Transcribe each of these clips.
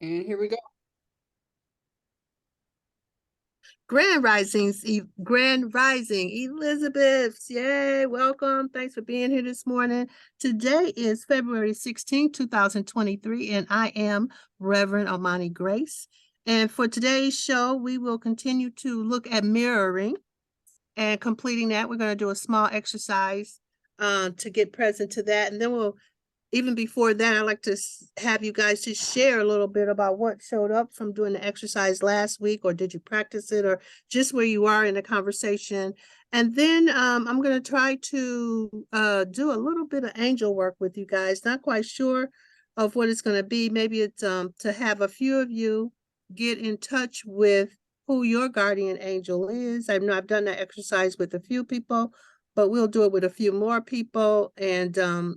And here we go. Grand Rising, Elizabeth. Yay, welcome. Thanks for being here this morning. Today is February 16, 2023, and I am Reverend Omani Grace. And for today's show, we will continue to look at mirroring. And completing that, we're going to do a small exercise to get present to that. And then even before that, I'd like to have you guys to share a little bit about what showed up from doing the exercise last week, or did you practice it, or just where you are in the conversation. And then I'm going to try to do a little bit of angel work with you guys. Not quite sure of what it's going to be. Maybe it's to have a few of you get in touch with who your guardian angel is. I know I've done that exercise with a few people, but we'll do it with a few more people, and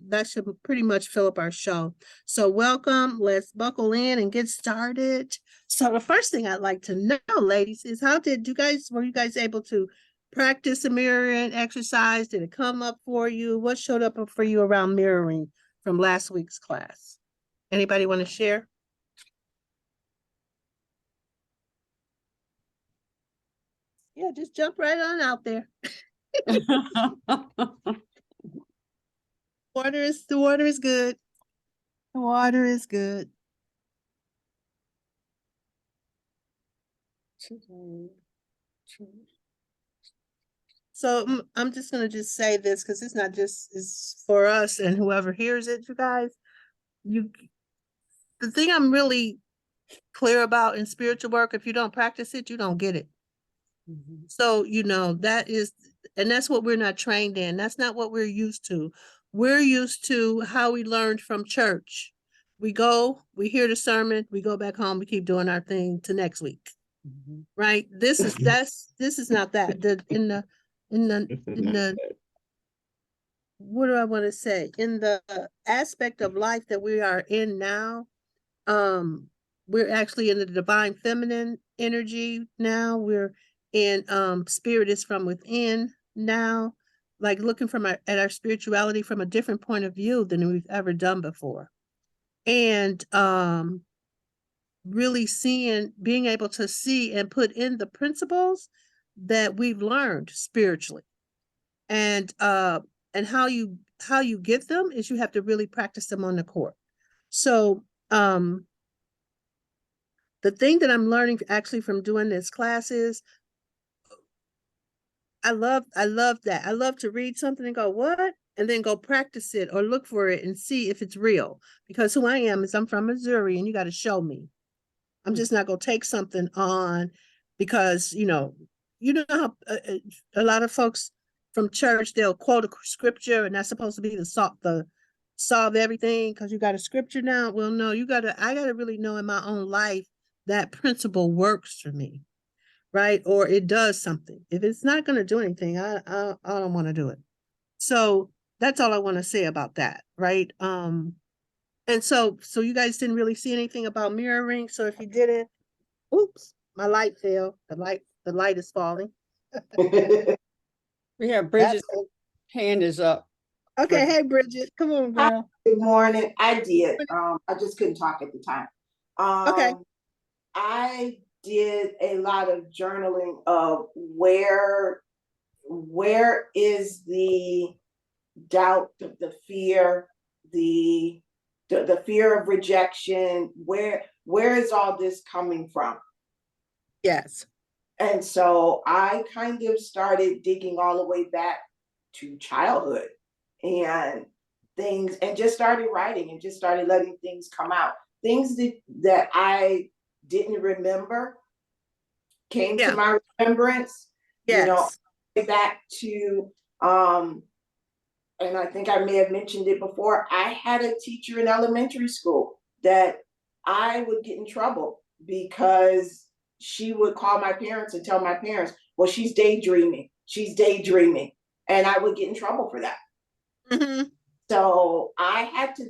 that should pretty much fill up our show. So welcome, let's buckle in and get started. So the first thing I'd like to know, ladies, is were you guys able to practice a mirroring exercise? Did it come up for you? What showed up for you around mirroring from last week's class? Anybody want to share? Yeah, just jump right on out there. The water is good. The water is good. So I'm just gonna say this because it's not just it's for us and whoever hears it, you guys. The thing I'm really clear about in spiritual work, if you don't practice it, you don't get it. So, that's what we're not trained in. That's not what we're used to. We're used to how we learned from church. We go, we hear the sermon, we go back home, we keep doing our thing to next week. Right? This is not that. In the what do I want to say? In the aspect of life that we are in now, we're actually in the divine feminine energy now. We're in spirit is from within now, like looking at our spirituality from a different point of view than we've ever done before. And really being able to see and put in the principles that we've learned spiritually. And how you get them is you have to really practice them on the court. So the thing that I'm learning actually from doing this class is I love that. I love to read something and go, what? And then go practice it or look for it and see if it's real. Because who I am is I'm from Missouri, and you got to show me. I'm just not going to take something on because, you know how a lot of folks from church, they'll quote a scripture and that's supposed to be the solve everything because you got a scripture now. Well, no, I got to really know in my own life that principle works for me, right? Or it does something. If it's not going to do anything, I don't want to do it. So that's all I want to say about that, right? And so you guys didn't really see anything about mirroring. So if you didn't, oops, my light fell. The light is falling. We have Bridget's hand is up. Okay, hey Bridget, come on, girl. Good morning. I did. I just couldn't talk at the time. Okay. I did a lot of journaling of where is the doubt, the fear, the fear of rejection, where is all this coming from? Yes. And so I kind of started digging all the way back to childhood and things, and just started writing and just started letting things come out. Things that I didn't remember came to my remembrance. Yes. Back to and I think I may have mentioned it before, I had a teacher in elementary school that I would get in trouble because she would call my parents and tell my parents, well, she's daydreaming. And I would get in trouble for that. Mm-hmm. So I had to,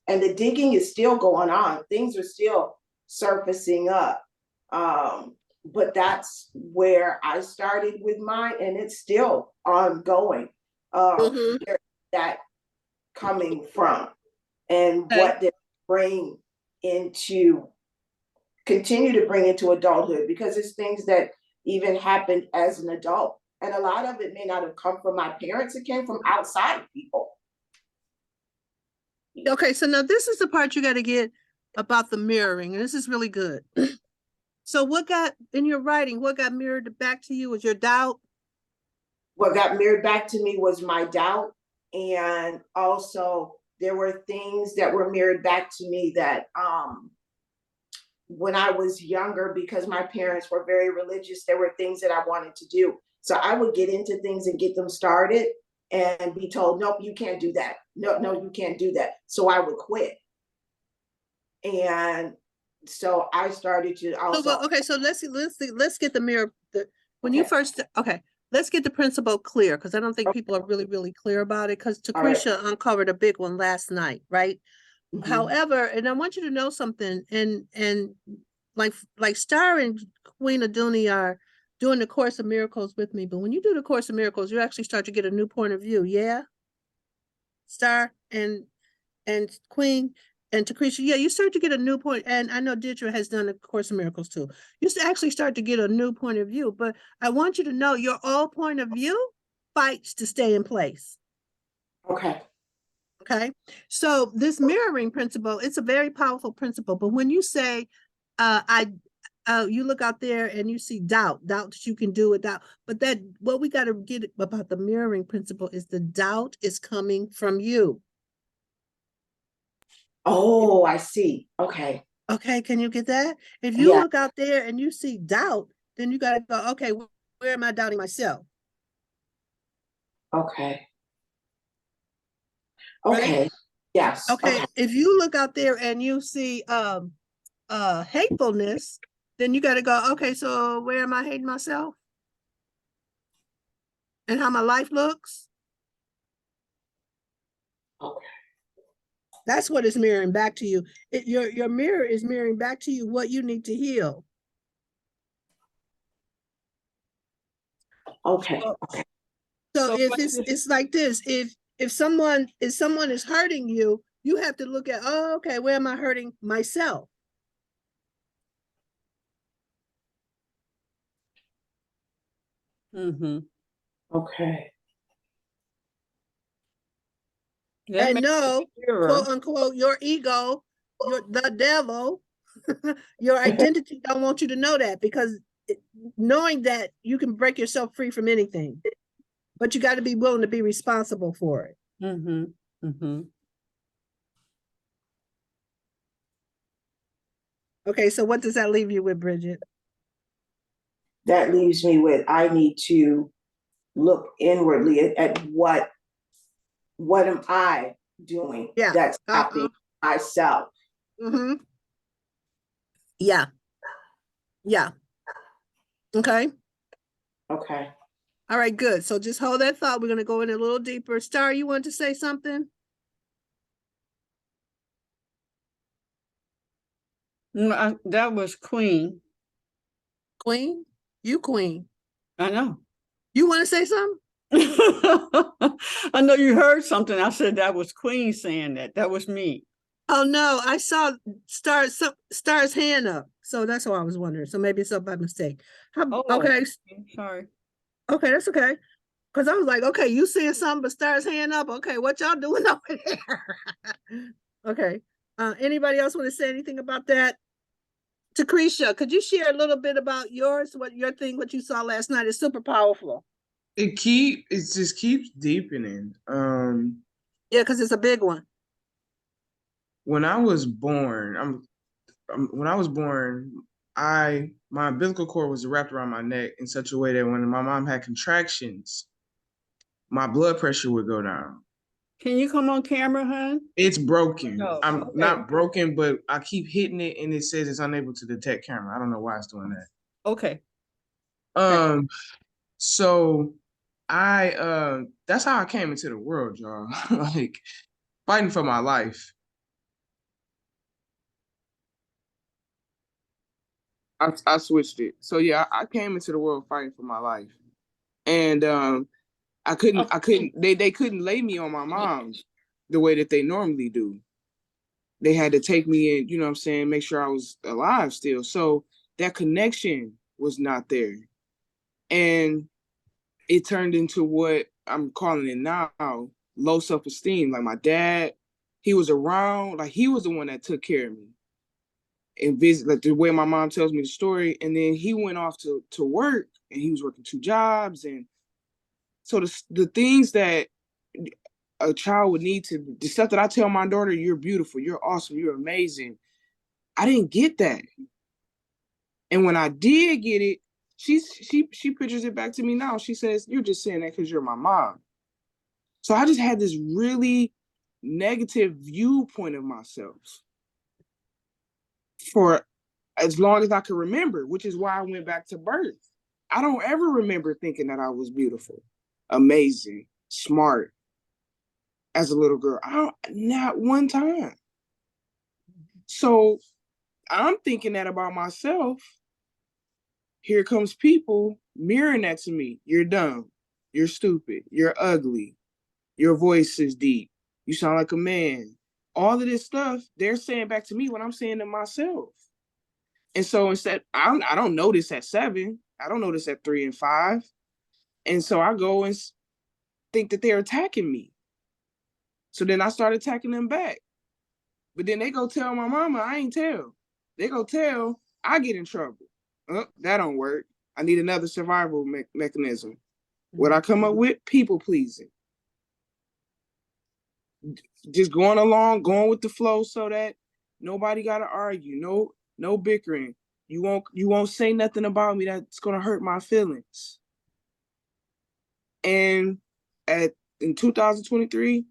and the digging is still going on. Things are still surfacing up. But that's where I started with mine, and it's still ongoing. Where that coming from, and what did it bring into continue to bring into adulthood, because it's things that even happened as an adult. And a lot of it may not have come from my parents, it came from outside people. Okay, so now this is the part you got to get about the mirroring, and this is really good. So what got in your writing, what got mirrored back to you was your doubt? What got mirrored back to me was my doubt. And also there were things that were mirrored back to me that when I was younger, because my parents were very religious, there were things that I wanted to do. So I would get into things and get them started and be told, nope, you can't do that. No, you can't do that. So I would quit. And so I started to also. So, okay, so let's get the mirror. When you first, okay, let's get the principle clear, because I don't think people are really clear about it, because Tecreshia uncovered a big one last night, right? Mm-hmm. However, and I want you to know something, and like Star and Queen Aduni are doing the Course of Miracles with me, but when you do the Course of Miracles, you actually start to get a new point of view, yeah? Star and Queen and Tecreshia, yeah, you start to get a new point, and I know Deirdre has done the Course of Miracles too. You actually start to get a new point of view, but I want you to know your old point of view fights to stay in place. Okay. Okay, so this mirroring principle, it's a very powerful principle, but when you say, you look out there and you see doubt that you can do it, but that what we got to get about the mirroring principle is the doubt is coming from you. Oh, I see. Okay. Okay, can you get that? If you look out there and you see doubt, then you got to go, okay, where am I doubting myself? Okay. Okay. Right? Yes. Okay. If you look out there and you see hatefulness, then you got to go, okay, so where am I hating myself? And how my life looks? Okay. That's what is mirroring back to you. Your mirror is mirroring back to you what you need to heal. Okay. So if it's like this, if someone is hurting you, you have to look at, oh, okay, where am I hurting myself? Mm-hmm. Okay. And no, quote unquote, your ego, the devil, your identity don't want you to know that, because knowing that you can break yourself free from anything, but you got to be willing to be responsible for it. Mm-hmm. Mm-hmm. Okay, so what does that leave you with, Bridget? That leaves me with, I need to look inwardly at what am I doing that's helping myself. Mm-hmm. Yeah. Yeah. Okay. Okay. All right, good. So just hold that thought. We're going to go in a little deeper. Star, you want to say something? No, that was Queen. Queen? You Queen. I know. You want to say something? I know you heard something. I said that was Queen saying that. That was me. Oh no, I saw Star's hand up. So that's why I was wondering. So maybe it's up by mistake. Okay. Sorry. Okay, that's okay. Because I was like, okay, you seeing something but Star's hand up. Okay, what y'all doing over there? Okay. Anybody else want to say anything about that? Tecreshia, could you share a little bit about yours, what you saw last night is super powerful. It just keeps deepening. Yeah, because it's a big one. When I was born, my umbilical cord was wrapped around my neck in such a way that when my mom had contractions, my blood pressure would go down. Can you come on camera, hon? It's broken. No. I'm not broken, but I keep hitting it and it says it's unable to detect camera. I don't know why it's doing that. Okay. So that's how I came into the world, y'all. Like fighting for my life. I switched it. So yeah, I came into the world fighting for my life. And they couldn't lay me on my mom the way that they normally do. they had to take me in, you know what I'm saying, make sure I was alive still. So that connection was not there. And it turned into what I'm calling it now, low self-esteem. Like my dad, he was around, like he was the one that took care of me and visit, like the way my mom tells me the story. And then he went off to work, and he was working 2 jobs. And so the things that a child would need to, the stuff that I tell my daughter, you're beautiful, you're awesome, you're amazing, I didn't get that. And when I did get it, she pictures it back to me now. She says, you're just saying that because you're my mom. So I just had this really negative viewpoint of myself for as long as I could remember, which is why I went back to birth. I don't ever remember thinking that I was beautiful, amazing, smart as a little girl. Not one time. So I'm thinking that about myself. Here comes people mirroring that to me. You're dumb. You're stupid. You're ugly. Your voice is deep. You sound like a man. All of this stuff they're saying back to me when I'm saying to myself. And so instead, I don't know this at 7. I don't know this at 3 and 5. And so I go and think that they're attacking me. So then I start attacking them back. But then they go tell my mama, I ain't tell. They go tell, I get in trouble. That don't work. I need another survival mechanism. What I come up with? People pleasing. Just going along, going with the flow so that nobody got to argue. No bickering. You won't say nothing about me that's gonna hurt my feelings. And in 2023,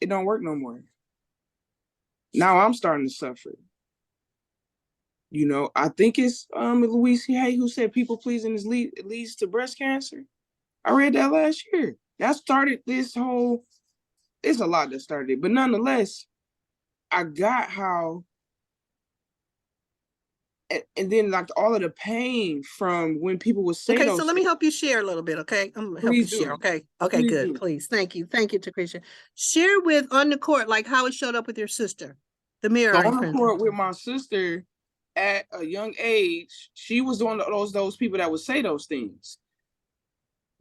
it don't work no more. Now I'm starting to suffer. You know, I think it's Louise Hay who said people pleasing leads to breast cancer. I read that last year. That started this whole. It's a lot that started it, but nonetheless, I got how. And then like all of the pain from when people would say Okay, those so let me things. help you share a little bit, okay? I'm gonna help you Please share, do. okay? Okay, Please good, do. please. Thank you, Tecreshia. Share with on the court, like how it showed up with your sister, the So mirroring on the principle. court with my sister at a young age, she was one of those people that would say those things.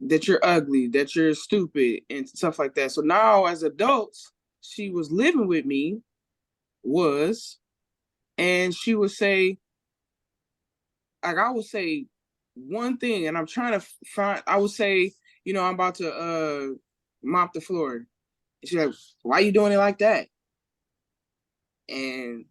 That you're ugly, that you're stupid, and stuff like that. So now as adults, she was living with me, and she would say, like I would say one thing, and I'm trying to find, I would say, I'm about to mop the floor. And she's like, why are you doing it like that? And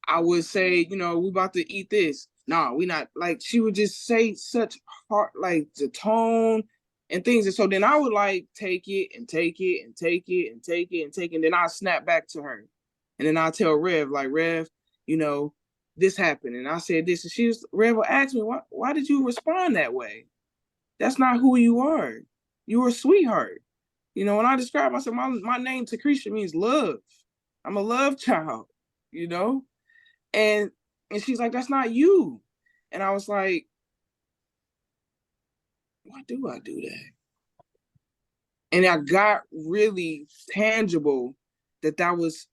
I would say, we about to eat this. No, we not. Like, she would just say such hard, like the tone and things. And so then I would like take it and take it and take it and take it and take it. And then I snap back to her. And then I tell Rev, like, Rev, this happened. And I said this. And Rev will ask me, why did you respond that way? That's not who you are. You're a sweetheart. When I describe myself, my name Tecreshia means love. I'm a love child, And she's like, that's not you. And I was like, why do I do that? And I got really tangible that was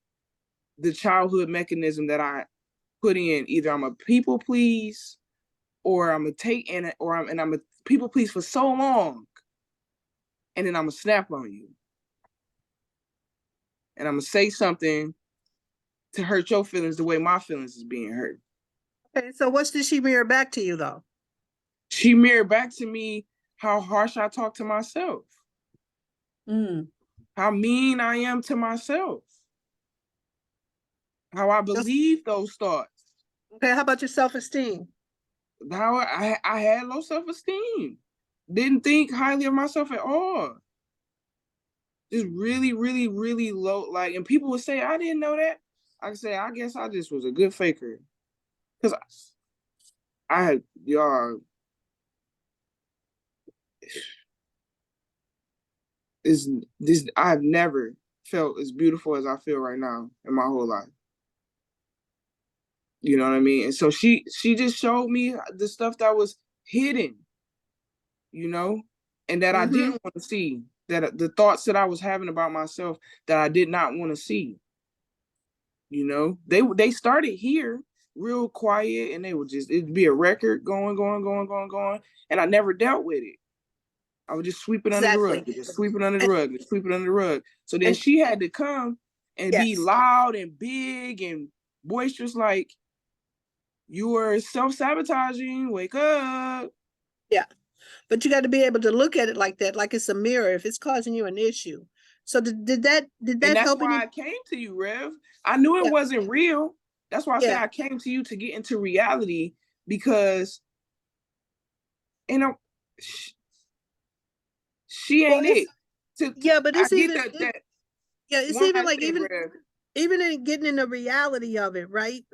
the childhood mechanism that I put in. Either I'm a people please, or I'm a take in it, or I'm a people please for so long, and then I'm gonna snap on you, and I'm gonna say something to hurt your feelings the way my feelings is being hurt. Okay, so what did she mirror back to you though? She mirrored back to me how harsh I talk to myself. How mean I am to myself. How I believe those thoughts. Okay, how about your self-esteem? How I had low self-esteem. Didn't think highly of myself at all. Just really, really, really low. Like, and people would say, I didn't know that. I could say, I guess I just was a good faker. Because I had, y'all, I've never felt as beautiful as I feel right now in my whole life. You know what I mean? And so she just showed me the stuff that was hidden, and that I didn't want to see, that the thoughts that I was having about myself that I did not want to see. You know, they started here real quiet, and they would just, it'd be a record going, and I never dealt with it. I would just sweep it under the rug, Exactly. just sweep it under the rug, just sweep it under the rug. So then And she had to come and be yes, loud and big and boisterous, like, you were self-sabotaging, wake up. yeah. But you got to be able to look at it like that, like it's a mirror if it's causing you an issue. So did And that that's help why any? I came to you, Rev. I knew it Yeah, wasn't real. That's why I said yeah. I came to you to get into reality, because, you know, she Well, ain't it's it. yeah, but I it's get even that. yeah, it's One even last like thing, Rev. even in getting in the reality of it, right?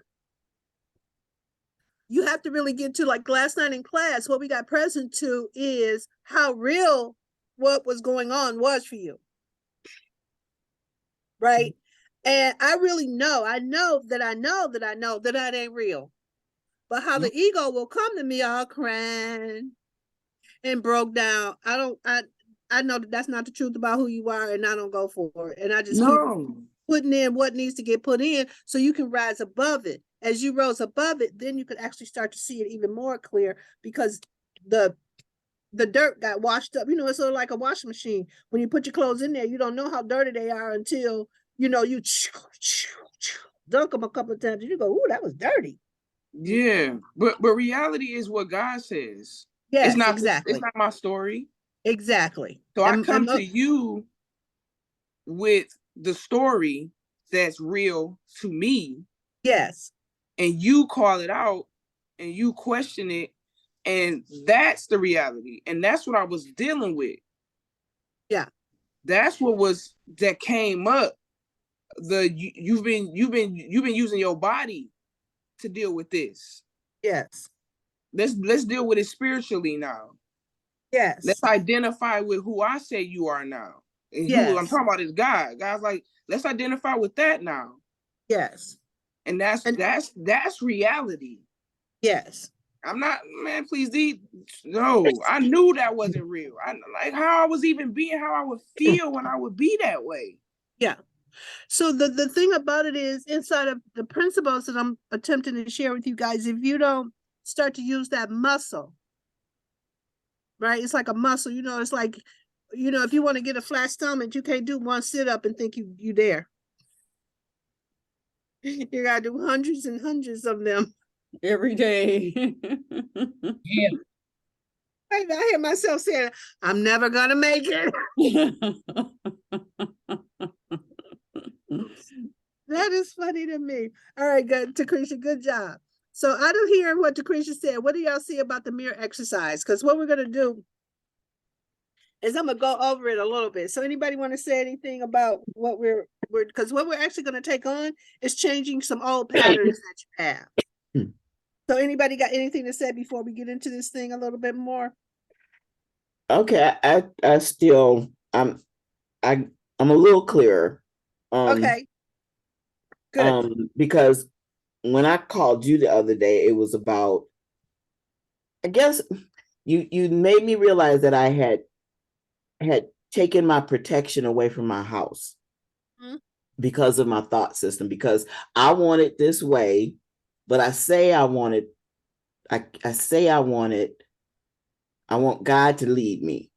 You have to really get to, like last night in class, what we got present to is how real what was going on was for you, right? And I really know, that that ain't real. But how the ego will come to me all crying and broke down. I know that that's not the truth about who you are, and I don't go for it. And I just keep No. putting in what needs to get put in so you can rise above it. As you rose above it, then you could actually start to see it even more clear, because the the dirt got washed up. You know, it's sort of like a washing machine. When you put your clothes in there, you don't know how dirty they are until, you know, you dunk them a couple of times and you go, ooh, that was dirty. Yeah, but reality is what God says. It's Yes, not this. It's exactly. not my story. Exactly. So I come And to you with the story that's real to me, yes, and you call it out, and you question it, and that's the reality, and that's what I was dealing with. yeah, That's what was that came up. You've been using your body to deal with this. yes, Let's deal with it spiritually now. Let's yes, identify with who I say you are now. And who I'm yes, talking about is God. God's like, let's identify with that now. yes. And that's And that's reality. yes. I'm not, man, please, no, I knew that wasn't real. I like how I was even being, how I would feel when I would be that way. Yeah. So the thing about it is, inside of the principles that I'm attempting to share with you guys, if you don't start to use that muscle, right? It's like a muscle, you know, it's like, you know, if you want to get a flat stomach, you can't do one sit up and think you there. You gotta do hundreds and hundreds of them. Every day. Yeah. I hear myself saying, I'm never gonna make it. That is funny to me. All right, good, Tecreshia, good job. So I don't hear what Tecreshia said. What do y'all see about the mirror exercise? Because what we're gonna do is I'm gonna go over it a little bit. So anybody want to say anything about what we're because what we're actually gonna take on is changing some old patterns that you have. So anybody got anything to say before we get into this thing a little bit more? Okay, I still I'm a little clearer. Okay, good. Because when I called you the other day, it was about, I guess you made me realize that I had taken my protection away from my house Mhm. because of my thought system, because I want it this way, but I say I want it, I say I want God to lead me.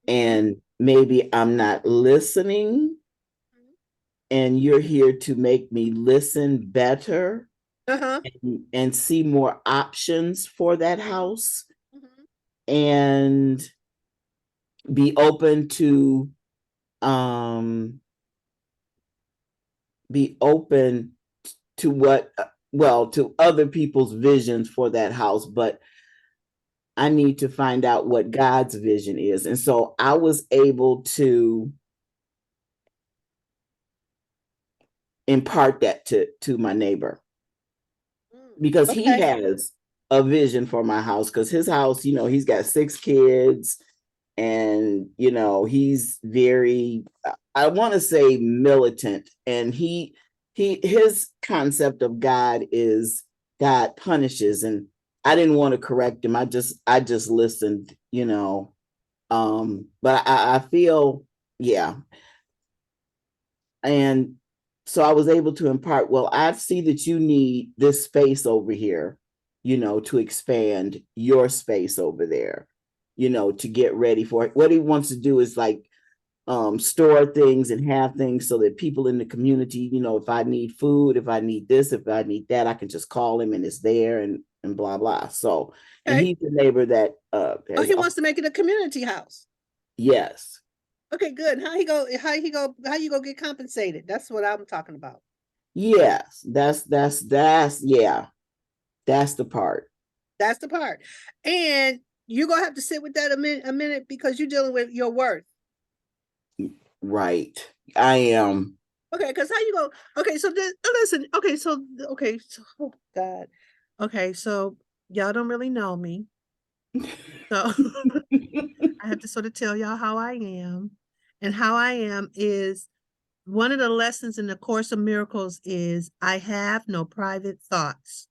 And maybe I'm not listening, and you're here to make me listen better Uh-huh. and see more options for that house, Mhm. and be open to um be open to what, well, to other people's visions for that house, but I need to find out what God's vision is. And so I was able to impart that to my neighbor, because he Okay. has a vision for my house, because his house, he's got 6 kids, and he's very, I want to say, militant, and his concept of God is God punishes, and I didn't want to correct him. I just listened, but I feel, yeah. And So I was able to impart, well, I see that you need this space over here, to expand your space over there, to get ready for it. What he wants to do is like store things and have things so that people in the community, if I need food, if I need this, if I need that, I can just call him and it's there and blah blah. So, and Okay. he's the neighbor that Oh, he wants to make it a community house. yes. Okay, good. How you go get compensated? That's what I'm talking about. Yes, that's yeah. That's the part. That's the part. And you're gonna have to sit with that a minute because you're dealing with your worth. Right. I am. Okay, because how you go? Okay, so listen. Okay, so oh God. Okay, so y'all don't really know me, so I have to sort of tell y'all how I am, and how I am is one of the lessons in the Course of Miracles is I have no private thoughts.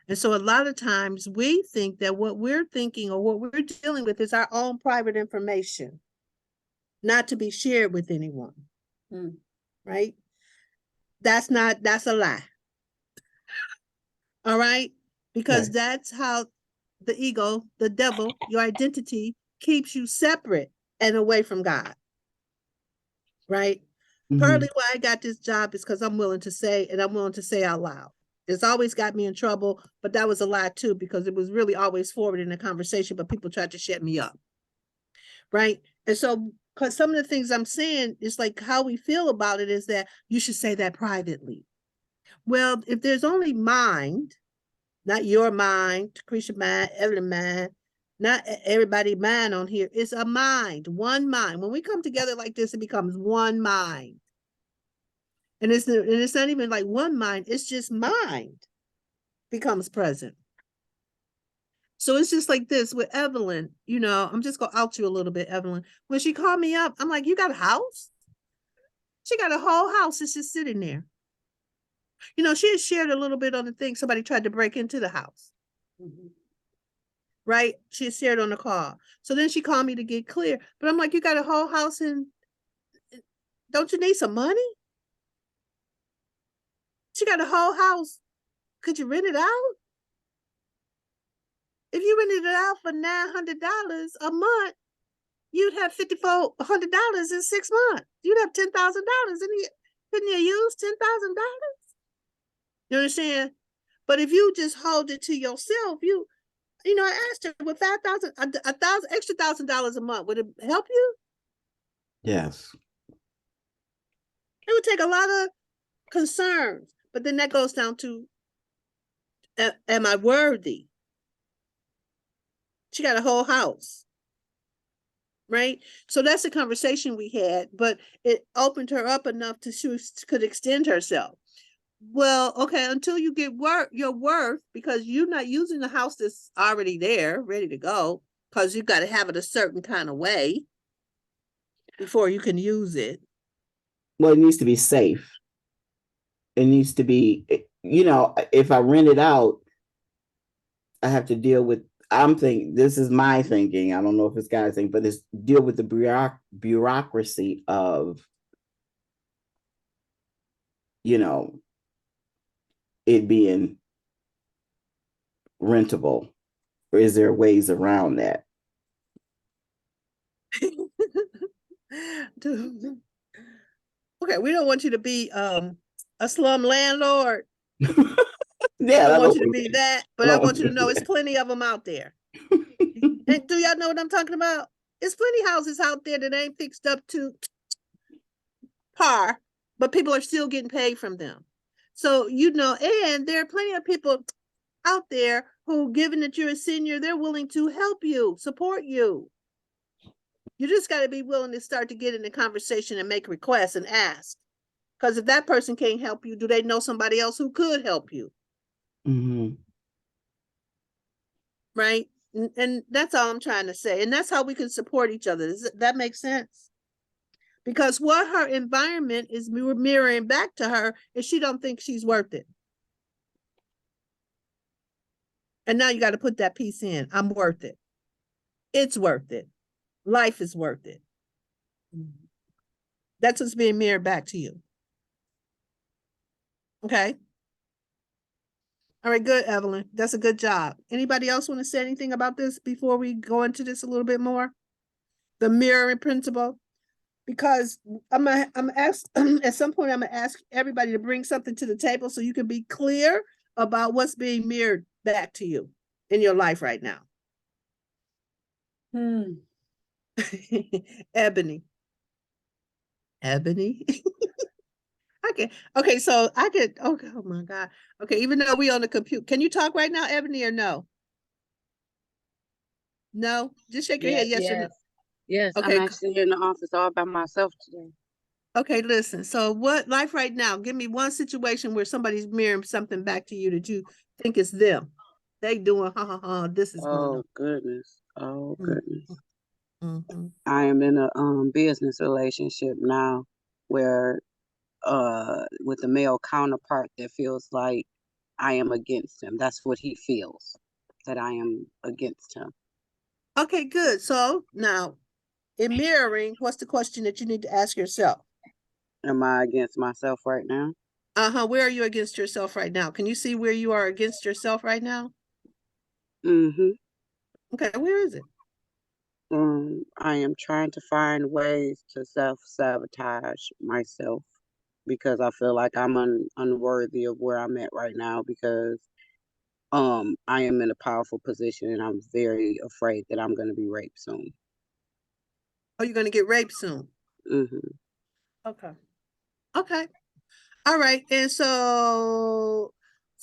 And so a lot of times we think that what we're thinking or what we're dealing with is our own private information, not to be shared with anyone. Right? That's a lie. All right? Because Okay. that's how the ego, the devil, your identity keeps you separate and away from God. Right? Partly why I got this job is because I'm willing to say, and I'm willing to say out loud. It's always got me in trouble, but that was a lie too, because it was really always forward in the conversation, but people tried to shut me up. Right? And so, because some of the things I'm saying is like how we feel about it is that you should say that privately. Well, if there's only mind, not your mind, Tecreshia mind, Evelyn mind, not everybody mind on here, it's a mind, one mind. When we come together like this, it becomes one mind. And it's not even like one mind, it's just mind becomes present. So it's just like this with Evelyn, I'm just gonna out you a little bit, Evelyn. When she called me up, I'm like, you got a house? She got a whole house, it's just sitting there. She had shared a little bit on the thing, somebody tried to break into the house. Right? She had shared on the call. So then she called me to get clear. But I'm like, you got a whole house and don't you need some money? She got a whole house. Could you rent it out? If you rented it out for $900 a month, you'd have $5,400 in 6 months. You'd have $10,000. And couldn't you use $10,000? You understand? But if you just hold it to yourself, I asked her with extra $1,000 a month, would it help you? Yes. It would take a lot of concerns, but then that goes down to, am I worthy? She got a whole house, right? So that's the conversation we had, but it opened her up enough to she could extend herself. Well, okay, until you get your worth, because you're not using the house that's already there, ready to go, because you've got to have it a certain kind of way before you can use it. Well, it needs to be safe. It needs to be, if I rent it out, I have to deal with, this is my thinking. I don't know if it's God's thing, but it's deal with the bureaucracy of, it being rentable. Or is there ways around that? Okay, we don't want you to be a slum landlord. Yeah, I don't want you to be that, but I want you to know it's that. plenty of them out there. And do y'all know what I'm talking about? It's plenty houses out there that ain't fixed up to par, but people are still getting paid from them. So, and there are plenty of people out there who, given that you're a senior, they're willing to help you, support you. You just got to be willing to start to get in the conversation and make requests and ask. Because if that person can't help you, do they know somebody else who could help you? Right? And that's all I'm trying to say. And that's how we can support each other. Does that make sense? Because what her environment is mirroring back to her is she don't think she's worth it. And now you got to put that piece in. I'm worth it. It's worth it. Life is worth it. That's what's being mirrored back to you. Okay. All right, good, Evelyn. That's a good job. Anybody else want to say anything about this before we go into this a little bit more? The mirroring principle, because I'm ask at some point I'm gonna ask everybody to bring something to the table so you can be clear about what's being mirrored back to you in your life right now. Ebony. Okay, so I could, oh my God. Okay, even though we on the computer, can you talk right now, Ebony, or no? No, just shake your head, yes or no. Yes, I'm Okay, actually in the office all by myself today. okay, listen. So what life right now, give me one situation where somebody's mirroring something back to you that you think is them. They doing this is going on. Oh goodness. Oh Mm, goodness. mhm. I am in a business relationship now where with a male counterpart that feels like I am against him. That's what he feels, that I am against him. Okay, good. So now in mirroring, what's the question that you need to ask yourself? Am I against myself right now? Where are you against yourself right now? Can you see where you are against yourself right now? Mm-hmm. Okay, where is it? I am trying to find ways to self-sabotage myself because I feel like I'm unworthy of where I'm at right now because I am in a powerful position and I'm very afraid that I'm going to be raped soon. Oh, you're gonna get raped soon. Mm-hmm. Okay. Okay. All right. And so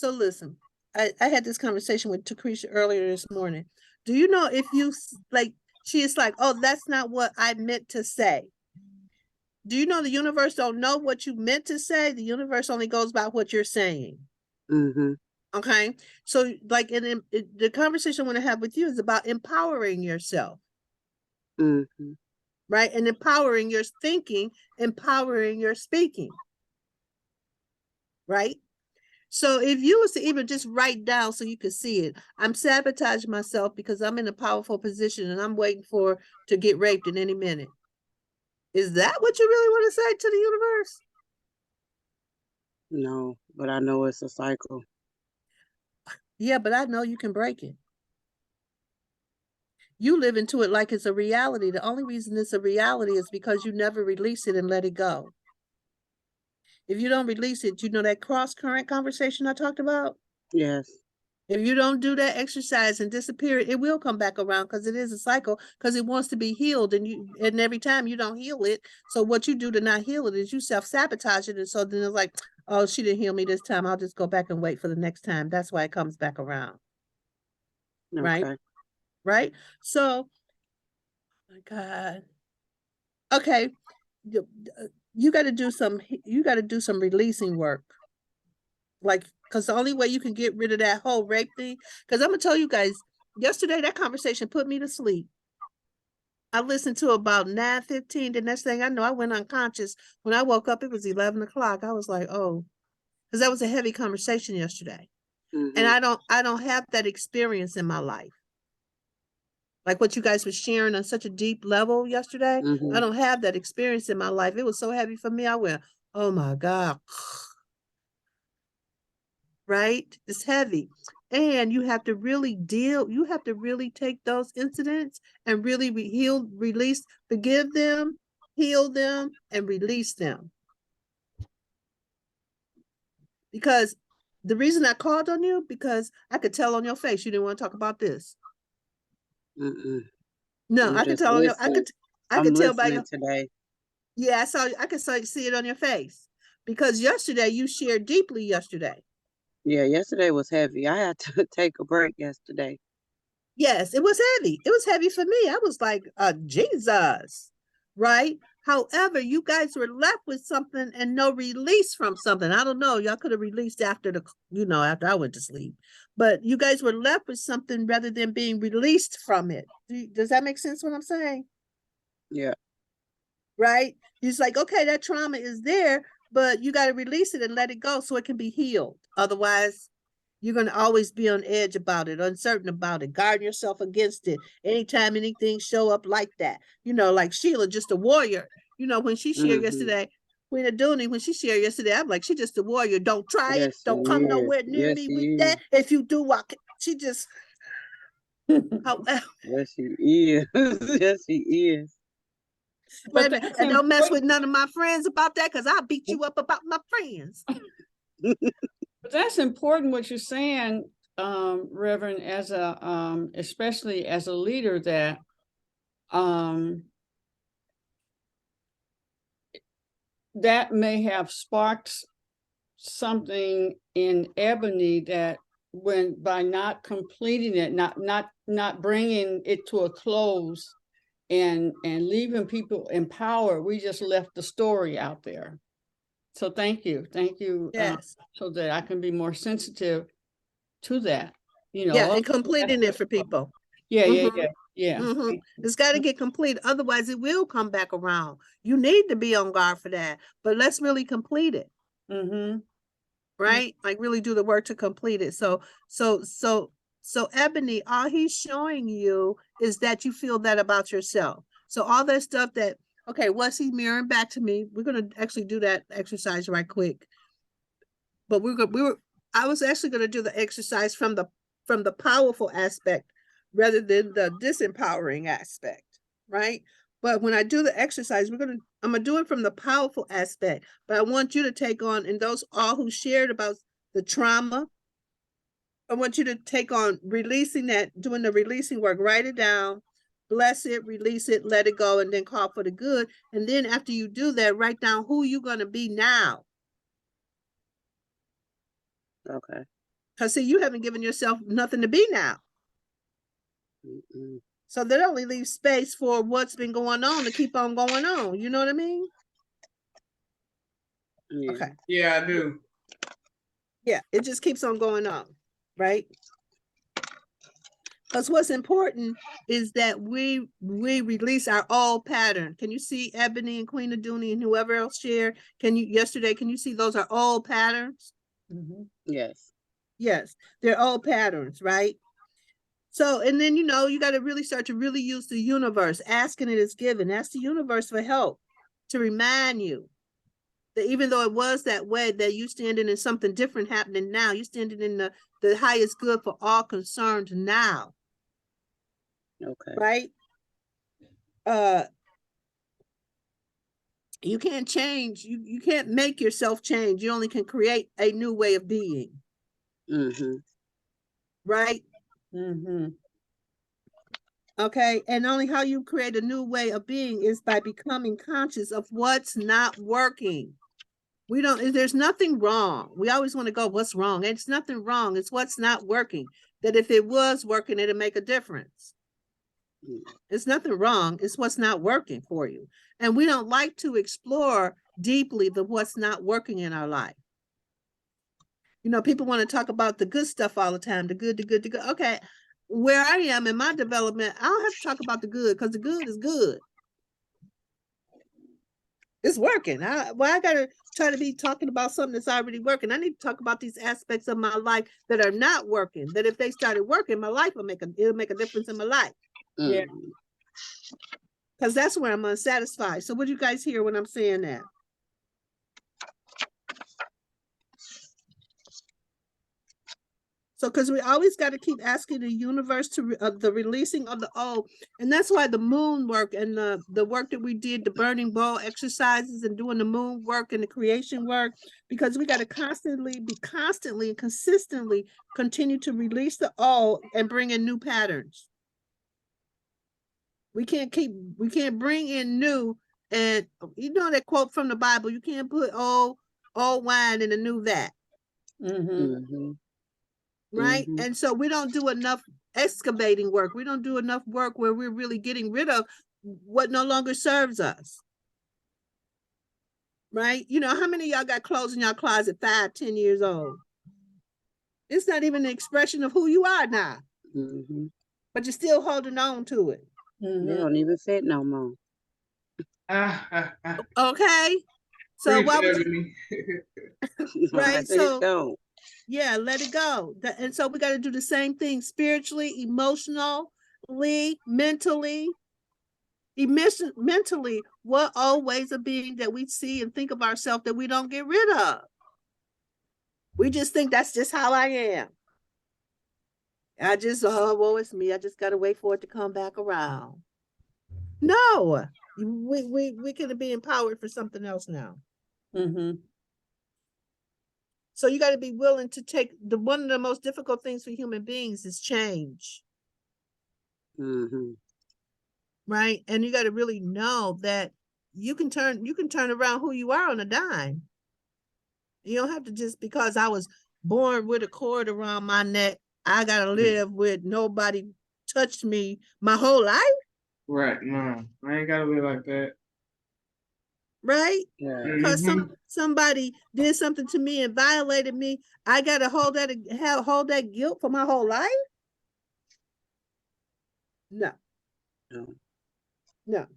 listen, I had this conversation with Tecreshia earlier this morning. Do you know if you like, she is like, oh, that's not what I meant to say. Do you know the universe don't know what you meant to say? The universe only goes by what you're saying. Mm-hmm. Okay. So like the conversation I want to have with you is about empowering yourself, Mm-hmm. right? And empowering your thinking, empowering your speaking, right? So if you was to even just write down so you could see it, I'm sabotaging myself because I'm in a powerful position and I'm waiting to get raped in any minute. Is that what you really want to say to the universe? No, but I know it's a cycle. Yeah, but I know you can break it. You live into it like it's a reality. The only reason it's a reality is because you never release it and let it go. If you don't release it, you know that cross current conversation I talked about? Yes. If you don't do that exercise and disappear, it will come back around because it is a cycle because it wants to be healed and every time you don't heal it. So what you do to not heal it is you self-sabotage it. And so then it's like, oh, she didn't heal me this time. I'll just go back and wait for the next time. That's why it comes back around. Right? Okay. Right? So, oh my God. Okay. You got to do some releasing work. Like, because the only way you can get rid of that whole rape thing, because I'm gonna tell you guys, yesterday that conversation put me to sleep. I listened to about 9:15. The next thing I know, I went unconscious. When I woke up, it was 11 o'clock. I was like, oh, because that was a heavy conversation yesterday. Mm-hmm. And I don't have that experience in my life. Like what you guys were sharing on such a deep level yesterday. Mm-hmm. I don't have that experience in my life. It was so heavy for me. I went, oh my God. Right? It's heavy. And you have to really take those incidents and really release, forgive them, heal them, and release them. Because the reason I called on you, because I could tell on your face you didn't want to talk about this. Mm-mm. No, I'm I could just tell on your, listening. I I'm could tell by listening your, today. yeah, I could see it on your face. Because yesterday you shared deeply yesterday. Yeah, yesterday was heavy. I had to take a break yesterday. Yes, it was heavy. It was heavy for me. I was like, Jesus, right? However, you guys were left with something and no release from something. I don't know. Y'all could have released after after I went to sleep. But you guys were left with something rather than being released from it. Does that make sense what I'm saying? Yeah. Right? It's like, okay, that trauma is there, but you got to release it and let it go so it can be healed. Otherwise, you're going to always be on edge about it, uncertain about it, guard yourself against it. Anytime anything show up like that, like Sheila, just a warrior, when she shared Mm-hmm. yesterday, Queen Aduni, when she shared yesterday, I'm like, she just a warrior. Don't try it. Yes, Don't he come is. nowhere near Yes, me he with is. that. If you do, she just, however, Yes, he is. Yes, he is. wait a But minute, that's and don't mess with important. none of my friends about that, because I'll beat you up about my friends. But that's important what you're saying, Reverend, as a especially as a leader, that that may have sparked something in Ebony, that when by not completing it, not bringing it to a close and leaving people empowered, we just left the story out there. So thank you, Yes. so that I can be more sensitive to that, Yeah, and completing it for people. yeah, Mhm. yeah. Mhm. It's got to get complete. Otherwise, it will come back around. You need to be on guard for that. But let's really complete it, Mm-hmm. right? Like really do the work to complete it. So Ebony, all he's showing you is that you feel that about yourself. So all that stuff that, okay, what's he mirroring back to me? We're gonna actually do that exercise right quick. But I was actually gonna do the exercise from the powerful aspect rather than the disempowering aspect, right? But when I do the exercise, I'm gonna do it from the powerful aspect. But I want you to take on, and those all who shared about the trauma, I want you to take on releasing that, doing the releasing work, write it down, bless it, release it, let it go, and then call for the good. And then after you do that, write down who you're gonna be now. Okay. Because see, you haven't given yourself nothing to be now. Mm-mm. So that only leaves space for what's been going on to keep on going on. You know what I mean? Yeah. Okay. Yeah, I do. Yeah, it just keeps on going on, right? Because what's important is that we release our old pattern. Can you see Ebony and Queen Aduni and whoever else shared? Can you see those are old patterns? Mm-hmm. Yes. Yes, they're old patterns, right? So, and then, you got to really start to really use the universe. Asking it is given. Ask the universe for help to remind you that even though it was that way, that you standing in something different happening now. You're standing in the highest good for all concerned now. Okay. Right? You can't change. You can't make yourself change. You only can create a new way of being. Mm-hmm. Right? Mm-hmm. Okay. And only how you create a new way of being is by becoming conscious of what's not working. There's nothing wrong. We always want to go, what's wrong? It's nothing wrong. It's what's not working. That if it was working, it'd make a difference. It's nothing wrong. It's what's not working for you. And we don't like to explore deeply what's not working in our life. People want to talk about the good stuff all the time, the good. Okay, where I am in my development, I don't have to talk about the good because the good is good. It's working. I got to try to be talking about something that's already working. I need to talk about these aspects of my life that are not working, that if they started working, my life it'll make a difference in my life. Yeah. Because that's where I'm unsatisfied. So what do you guys hear when I'm saying that? So, because we always got to keep asking the universe to the releasing of the old. And that's why the moon work and the work that we did, the burning bowl exercises and doing the moon work and the creation work, because we got to constantly and consistently continue to release the old and bring in new patterns. We can't bring in new. And that quote from the Bible, you can't put old wine in a new vat. Mm-hmm. Mm-hmm. Right? Mm-hmm. And so we don't do enough excavating work. We don't do enough work where we're really getting rid of what no longer serves us. Right? How many of y'all got clothes in your closet 5, 10 years old? It's not even an expression of who you are now. Mm-hmm. But you're still holding on to it. They don't even fit no more. Okay? So why would you... Right? So don't. yeah, let it go. And so we got to do the same thing spiritually, emotionally, mentally. Mentally, what old ways of being that we see and think of ourselves that we don't get rid of? We just think that's just how I am. Woe is me. I just gotta wait for it to come back around. No, we can be empowered for something else now. Mm-hmm. So you got to be willing to take one of the most difficult things for human beings is change. Mm-hmm. Right? And you got to really know that you can turn around who you are on a dime. You don't have to just because I was born with a cord around my neck, I gotta live with nobody touched me my whole life. Right. No, I ain't gotta be like that. Right? Yeah. Because Mhm. somebody did something to me and violated me, I gotta hold that guilt for my whole life. No, No. no.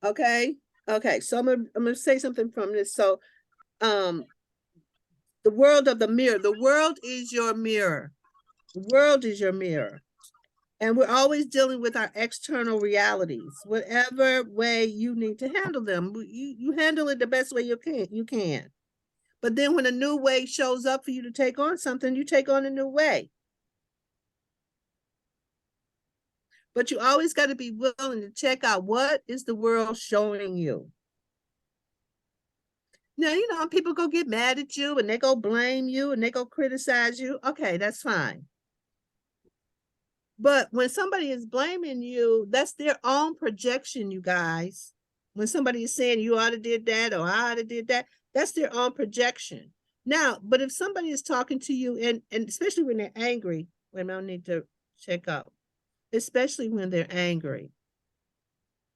Okay. Okay. So I'm gonna say something from this. So the world of the mirror. The world is your mirror. The world is your mirror. And we're always dealing with our external realities, whatever way you need to handle them. You handle it the best way you can. But then when a new way shows up for you to take on something, you take on a new way. But you always got to be willing to check out what is the world showing you. Now, people go get mad at you and they go blame you and they go criticize you. Okay, that's fine. But when somebody is blaming you, that's their own projection, you guys. When somebody is saying you ought to did that or I ought to did that, that's their own projection. Now, but if somebody is talking to you and especially when they're angry, wait a minute, I need to check out, especially when they're angry,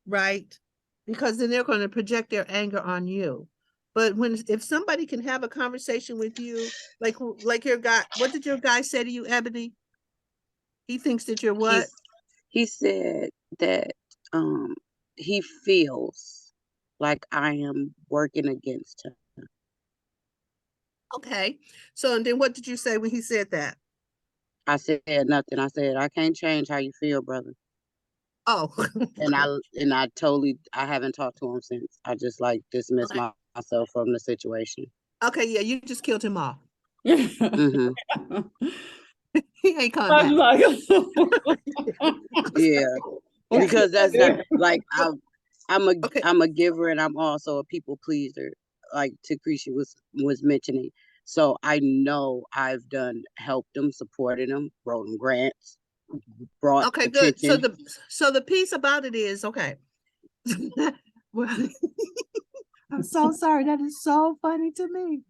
right? Because then they're going to project their anger on you. But if somebody can have a conversation with you, like your guy, what did your guy say to you, Ebony? He thinks that you're what? He said that he feels like I am working against him. Okay. So, and then what did you say when he said that? I said nothing. I said I can't change how you feel, brother. Oh. And I haven't talked to him since. I just dismissed Okay. myself from the situation. Okay, yeah, you just killed him off. Mm-hmm. He ain't coming I'm back. like, Yeah, because that's not Okay. I'm a giver and I'm also a people pleaser, like Tecreshia was mentioning. So I know I've helped them, supported them, wrote them grants, brought Okay, good. So attention. the piece about it is okay. Well, I'm so sorry. That is so funny to me.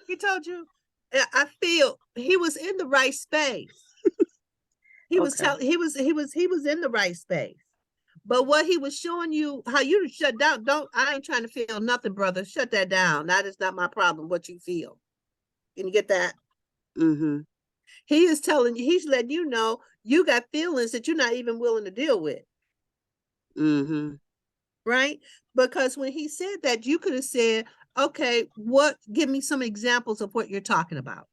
He told you, I feel he was in the right space. He was Okay. he was in the right space. But what he was showing you, how you shut down, I ain't trying to feel nothing, brother. Shut that down. That is not my problem, what you feel. Can you get that? Mm-hmm. He is telling you, he's letting you know you got feelings that you're not even willing to deal with. Mm-hmm. Right? Because when he said that, you could have said, okay, give me some examples of what you're talking about.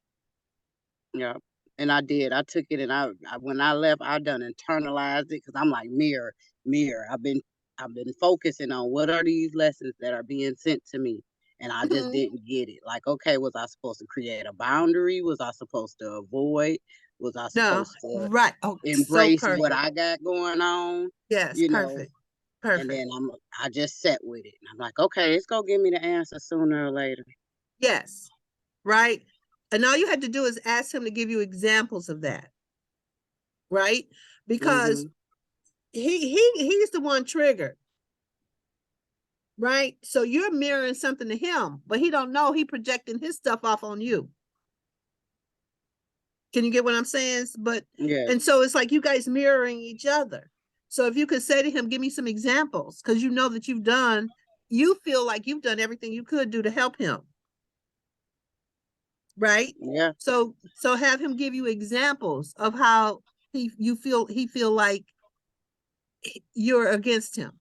Yeah. And I did. I took it and I when I left, I done internalized it because I'm like, mirror. I've been focusing on what are these lessons that are being sent to me. And I just didn't get it. Like, okay, was I supposed to create a boundary? Was I supposed to avoid? Was I No, supposed to right. Oh, so embrace what perfect. I got going on? Yes, You know, perfect. and Perfect. then I just sat with it. And I'm like, okay, it's gonna give me the answer sooner or later. Yes. Right. And all you had to do is ask him to give you examples of that. Right? Because Mm-hmm. he's the one triggered. Right? So you're mirroring something to him, but he don't know he projecting his stuff off on you. Can you get what I'm saying? Yeah. And so it's like you guys mirroring each other. So if you could say to him, give me some examples, because you know that you feel like you've done everything you could do to help him. Right? Yeah. So have him give you examples of how he feel like you're against him.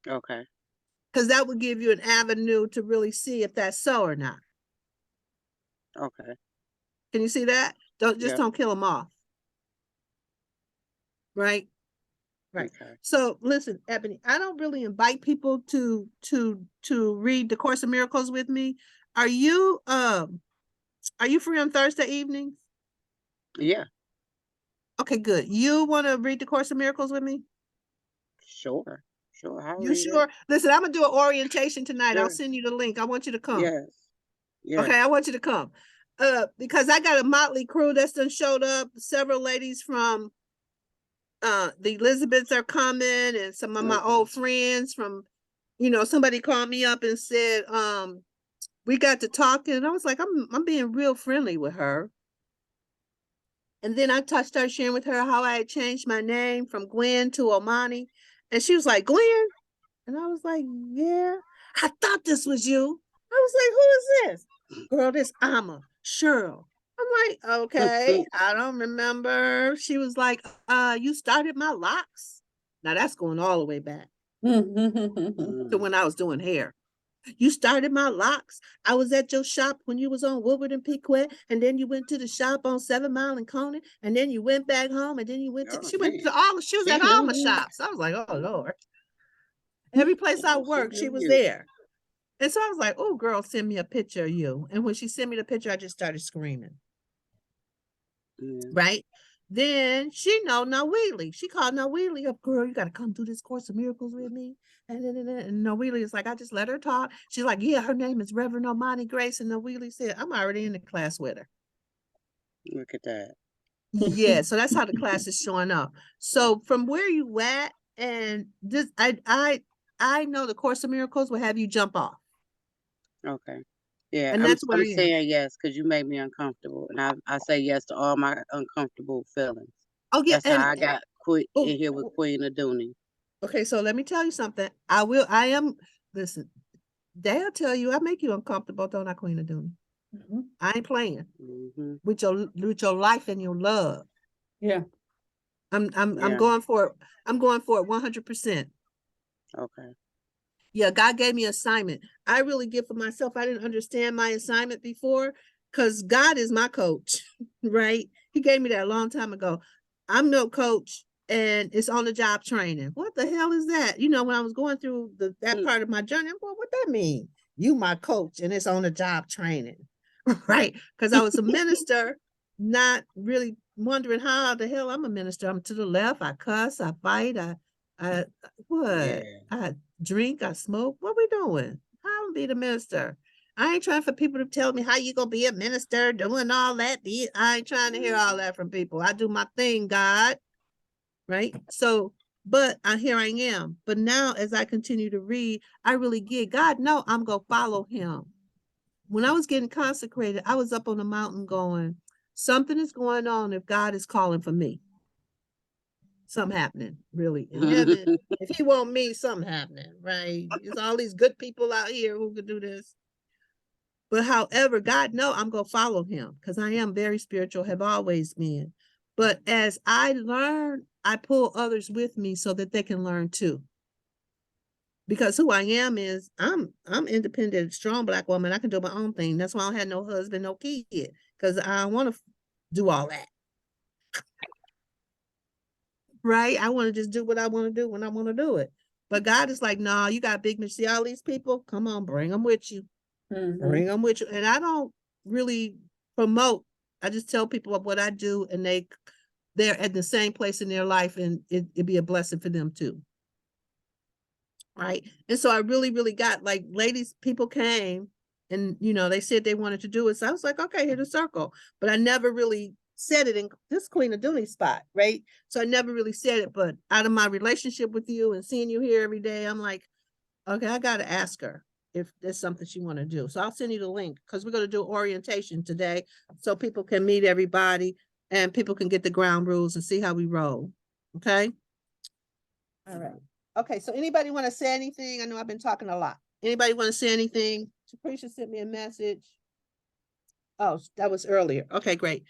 Okay. Because that would give you an avenue to really see if that's so or not. Okay. Can you see that? Don't kill him off. Right? Right. Okay. So listen, Ebony, I don't really invite people to read the Course of Miracles with me. Are you free on Thursday evenings? Yeah, Okay, good. You want to read the Course of Miracles with me? sure. Sure, I'll You read it. sure? Listen, I'm gonna do an orientation tonight. I'll Sure. send you the link. I want you to come. Yes. Yes. Okay, I want you to come. Because I got a motley crew that's done showed up. Several ladies from the Elizabeths are coming, and some of my Okay. old friends from, somebody called me up and said, we got to talking, and I was like, I'm being real friendly with her. And then I started sharing with her how I had changed my name from Gwen to Omani. And she was like, Gwen? And I was like, yeah, I thought this was you. I was like, who is this? Girl, this Amma, Cheryl. I'm like, okay, I don't remember. She was like, you started my locks. Now that's going all the way back to when I was doing hair. You started my locks. I was at your shop when you was on Woodward and Pequot, and then you went to the shop on 7 Mile and Coney, and then you went back home, and then you went to, Oh, she went man. to she was She at all knew my you. shops. I was like, oh Lord. Every place I worked, she knew was you. there. And so I was like, oh girl, send me a picture of you. And when she sent me the picture, I just started screaming. Yeah. Right? Then she know Wheatley. She called Wheatley up, girl, you got to come do this Course of Miracles with me. And Wheatley is like, I just let her talk. She's like, yeah, her name is Reverend Omani Grace. And Wheatley said, I'm already in the class with her. Look at that. Yeah, so that's how the class is showing up. So from where you at, and this, I know the Course of Miracles will have you jump off. Okay. Yeah, And that's what I'm I am. saying yes because you made me uncomfortable, and I say yes to all my uncomfortable feelings. Oh yeah, That's how I got quit oh, in here with Queen Aduni. okay, so let me tell you something. Listen, they'll tell you I make you uncomfortable, don't I, Queen Aduni? I ain't playing with your life and your love. Yeah. I'm Yeah. going for it. I'm going for it 100%. Okay. Yeah, God gave me an assignment. I really give for myself. I didn't understand my assignment before because God is my coach, right? He gave me that a long time ago. I'm no coach, and it's on the job training. What the hell is that? When I was going through that part of my journey, I'm going, what that mean? You my coach, and it's on the job training, right? Because I was a minister, not really wondering how the hell I'm a minister. I'm to the left. I cuss. I fight. I what? Yeah. I drink, I smoke. What we doing? How am I be the minister? I ain't trying for people to tell me how you gonna be a minister doing all that. I ain't trying to hear all that from people. I do my thing, God. Right? So, but here I am. But now as I continue to read, I really get God, no, I'm gonna follow him. When I was getting consecrated, I was up on the mountain going, something is going on if God is calling for me. Something happening, really, in heaven. If he want me, something happening, right? There's all these good people out here who could do this. But however, God know I'm going to follow him because I am very spiritual, have always been. But as I learn, I pull others with me so that they can learn too. Because who I am is I'm independent, strong Black woman. I can do my own thing. That's why I don't have no husband, no kid, because I don't want to do all that. Right? I want to just do what I want to do when I want to do it. But God is like, nah, you got big, see all these people? Come on, bring them with you. Bring them with you. And I don't really promote. I just tell people of what I do, and they're at the same place in their life, and it'd be a blessing for them too. Right? And so I really, really got like people came and, they said they wanted to do it. So I was like, okay, hit a circle. But I never really said it in this Queen Aduni spot, right? So I never really said it, but out of my relationship with you and seeing you here every day, I'm like, okay, I got to ask her if there's something she want to do. So I'll send you the link because we're going to do orientation today so people can meet everybody and people can get the ground rules and see how we roll. Okay. All right. Okay. So anybody want to say anything? I know I've been talking a lot. Anybody want to say anything? Tecreshia sent me a message. Oh, that was earlier. Okay, great.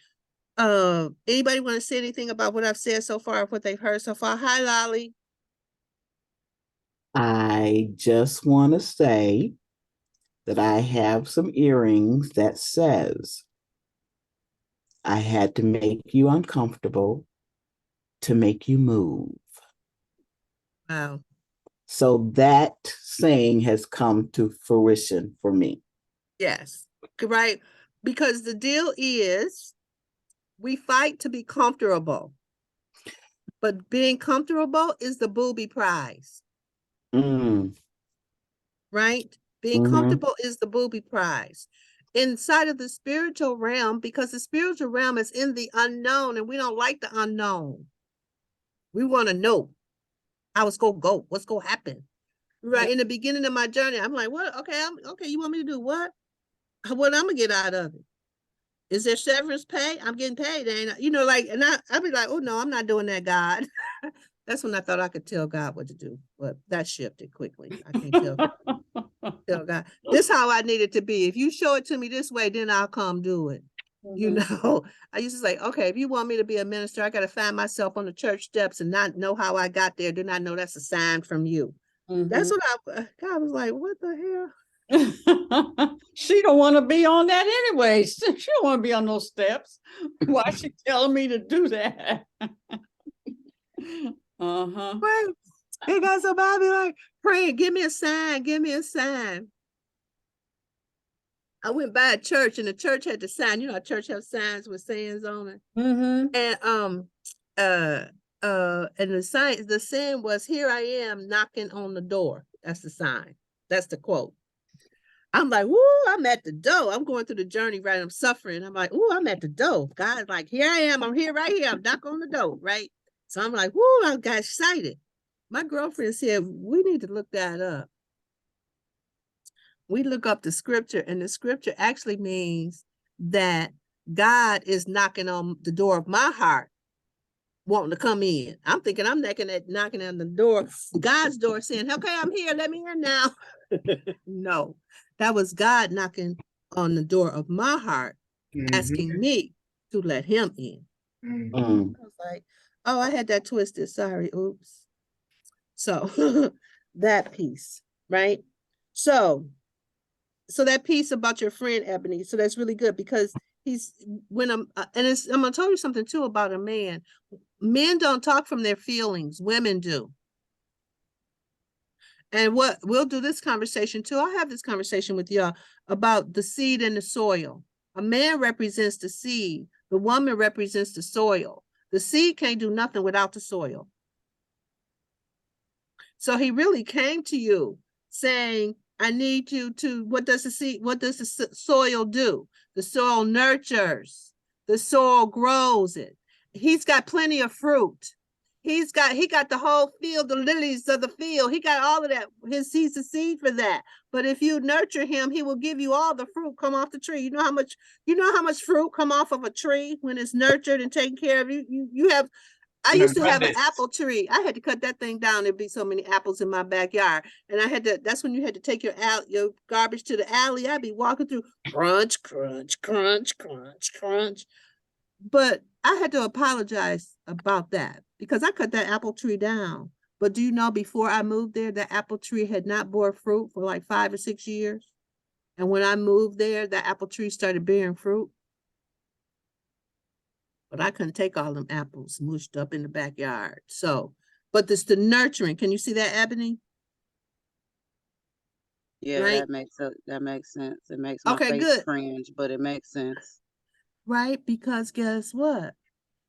Anybody want to say anything about what I've said so far, what they've heard so far? Hi, Lolly. I just want to say that I have some earrings that says, I had to make you uncomfortable to make you move. Wow. So that saying has come to fruition for me. Yes. Right. Because the deal is we fight to be comfortable, but being comfortable is the booby prize, Mm, right? Being mhm. comfortable is the booby prize. Inside of the spiritual realm, because the spiritual realm is in the unknown and we don't like the unknown. We want to know how it's gonna go, what's gonna happen. Right. In the beginning of my journey, I'm like, what? Okay, okay, you want me to do what? What I'm gonna get out of it? Is there severance pay? I'm getting paid, ain't I? You know, like, and I'd be like, oh no, I'm not doing that, God. That's when I thought I could tell God what to do, but that shifted quickly. I can't tell God. This how I need it to be. If you show it to me this way, then I'll come do it. You know, I used to say, okay, if you want me to be a minister, I got to find myself on the church steps and not know how I got there. Then I know that's a sign from you. That's what God was like, what the hell? She don't want to be on that anyway. She don't want to be on those steps. Why is she telling me to do that? Right. It got so bad, I be like, pray, give me a sign, give me a sign. I went by a church and the church had the sign. You know, a church have signs with sayings on it. And and the saying was, here I am knocking on the door. That's the sign. That's the quote. I'm like, woo, I'm at the door. I'm going through the journey, right? I'm suffering. I'm like, ooh, I'm at the door. God's like, here I am. I'm here right here. I'm knocking on the door, right? So I'm like, woo, I got excited. My girlfriend said, we need to look that up. We look up the scripture, and the scripture actually means that God is knocking on the door of my heart, wanting to come in. I'm thinking I'm knocking on the door, God's door, saying, okay, I'm here, let me in now. No, that was God knocking on the door of my heart, asking me to let him in. Mm. I was like, oh, I had that twisted, sorry, oops. So that piece, right? So that piece about your friend Ebony, so that's really good because he's when I'm and I'm gonna tell you something too about a man. Men don't talk from their feelings, women do. And what we'll do this conversation too. I'll have this conversation with y'all about the seed and the soil. A man represents the seed, the woman represents the soil. The seed can't do nothing without the soil. So he really came to you saying, I need you to, what does the soil do? The soil nurtures, the soil grows it. He's got plenty of fruit. He got the whole field, the lilies of the field. He got all of that. He's the seed for that. But if you nurture him, he will give you all the fruit come off the tree. You know how much fruit come off of a tree when it's nurtured and taken care of. I used to have an apple tree. I had to cut that thing down. There'd be so many apples in my backyard. And that's when you had to take your garbage to the alley. I'd be walking through, crunch, crunch, crunch, crunch, crunch. But I had to apologize about that because I cut that apple tree down. But do you know, before I moved there, that apple tree had not bore fruit for like 5 or 6 years. And when I moved there, that apple tree started bearing fruit. But I couldn't take all them apples mushed up in the backyard. So, but this the nurturing. Can you see that, Ebony? Yeah, Right? that makes sense. It makes my Okay, face good. cringe, but it makes sense. Right? Because guess what?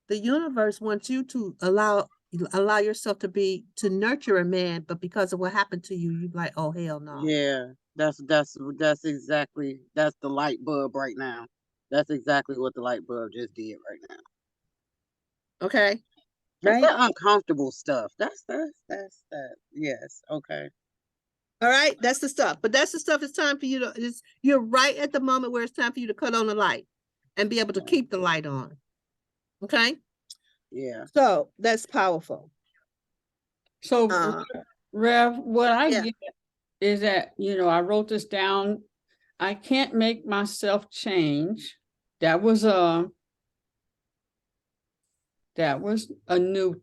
The universe wants you to allow yourself to nurture a man, but because of what happened to you, you're like, oh hell no. Yeah, that's exactly that's the light bulb right now. That's exactly what the light bulb just did right now. Okay. That's Right? the uncomfortable stuff. That's that. Yes. Okay. All right. That's the stuff. But that's the stuff it's time for you to you're right at the moment where it's time for you to cut on the light and be able to keep the light on. Okay. Yeah. So that's powerful. So, Rev, what I Yeah. get is that, I wrote this down. I can't make myself change. That was a new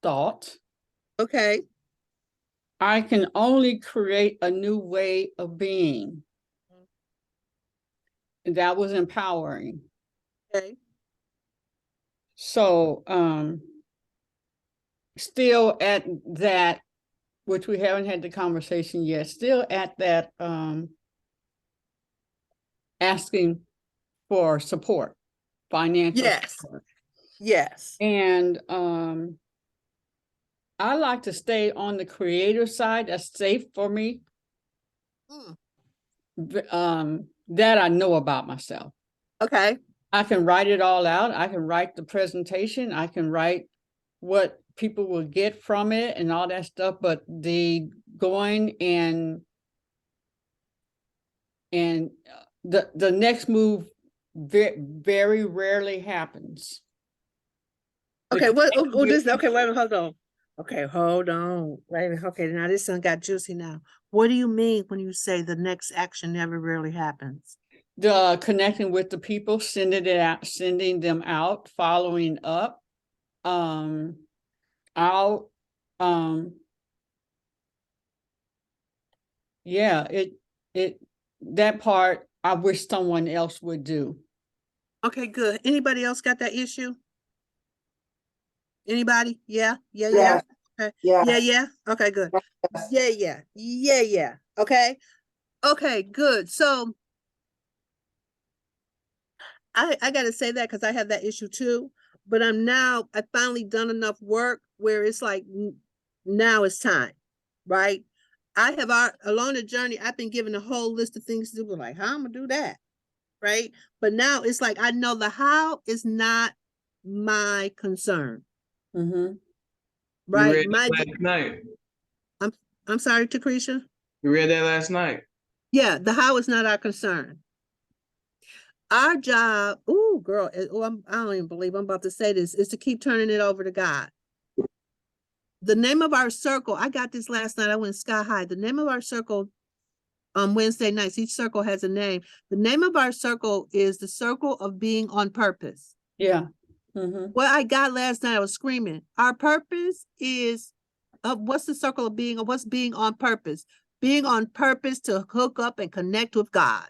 thought. Okay. I can only create a new way of being. That was empowering. Okay. So, still at that, which we haven't had the conversation yet, still at that asking for support, financial Yes. support. Yes. And I like to stay on the creative side. That's safe for me. That I know about myself. Okay. I can write it all out. I can write the presentation. I can write what people will get from it and all that stuff. But the going and the next move very rarely happens. Okay, what this okay, wait a minute, hold on. Okay, hold on. Wait a minute. Okay, now this one got juicy now. What do you mean when you say the next action never really happens? The connecting with the people, sending them out, following up. I'll yeah, it that part I wish someone else would do. Okay, good. Anybody else got that issue? Anybody? Yeah, yeah, yeah. Yes, Okay. yes. Yeah, yeah. Okay, good. Yes. Yeah, yeah. Yeah, yeah. Okay. Okay, good. So I gotta say that because I have that issue too. But I finally done enough work where it's like now it's time, right? I have along the journey, I've been given a whole list of things to do, like how I'm gonna do that, right? But now it's like I know the how is not my concern, Mm-hmm. You right? read that last night. I'm sorry, Tecreshia. You read that last night. Yeah, the how is not our concern. Our job, oh girl, I don't even believe I'm about to say this, is to keep turning it over to God. The name of our circle, I got this last night, I went sky high. The name of our circle on Wednesday nights, each circle has a name. The name of our circle is the circle of being on purpose. Yeah. Mm-hmm. What I got last night, I was screaming. Our purpose is, what's the circle of being, or what's being on purpose? Being on purpose to hook up and connect with God.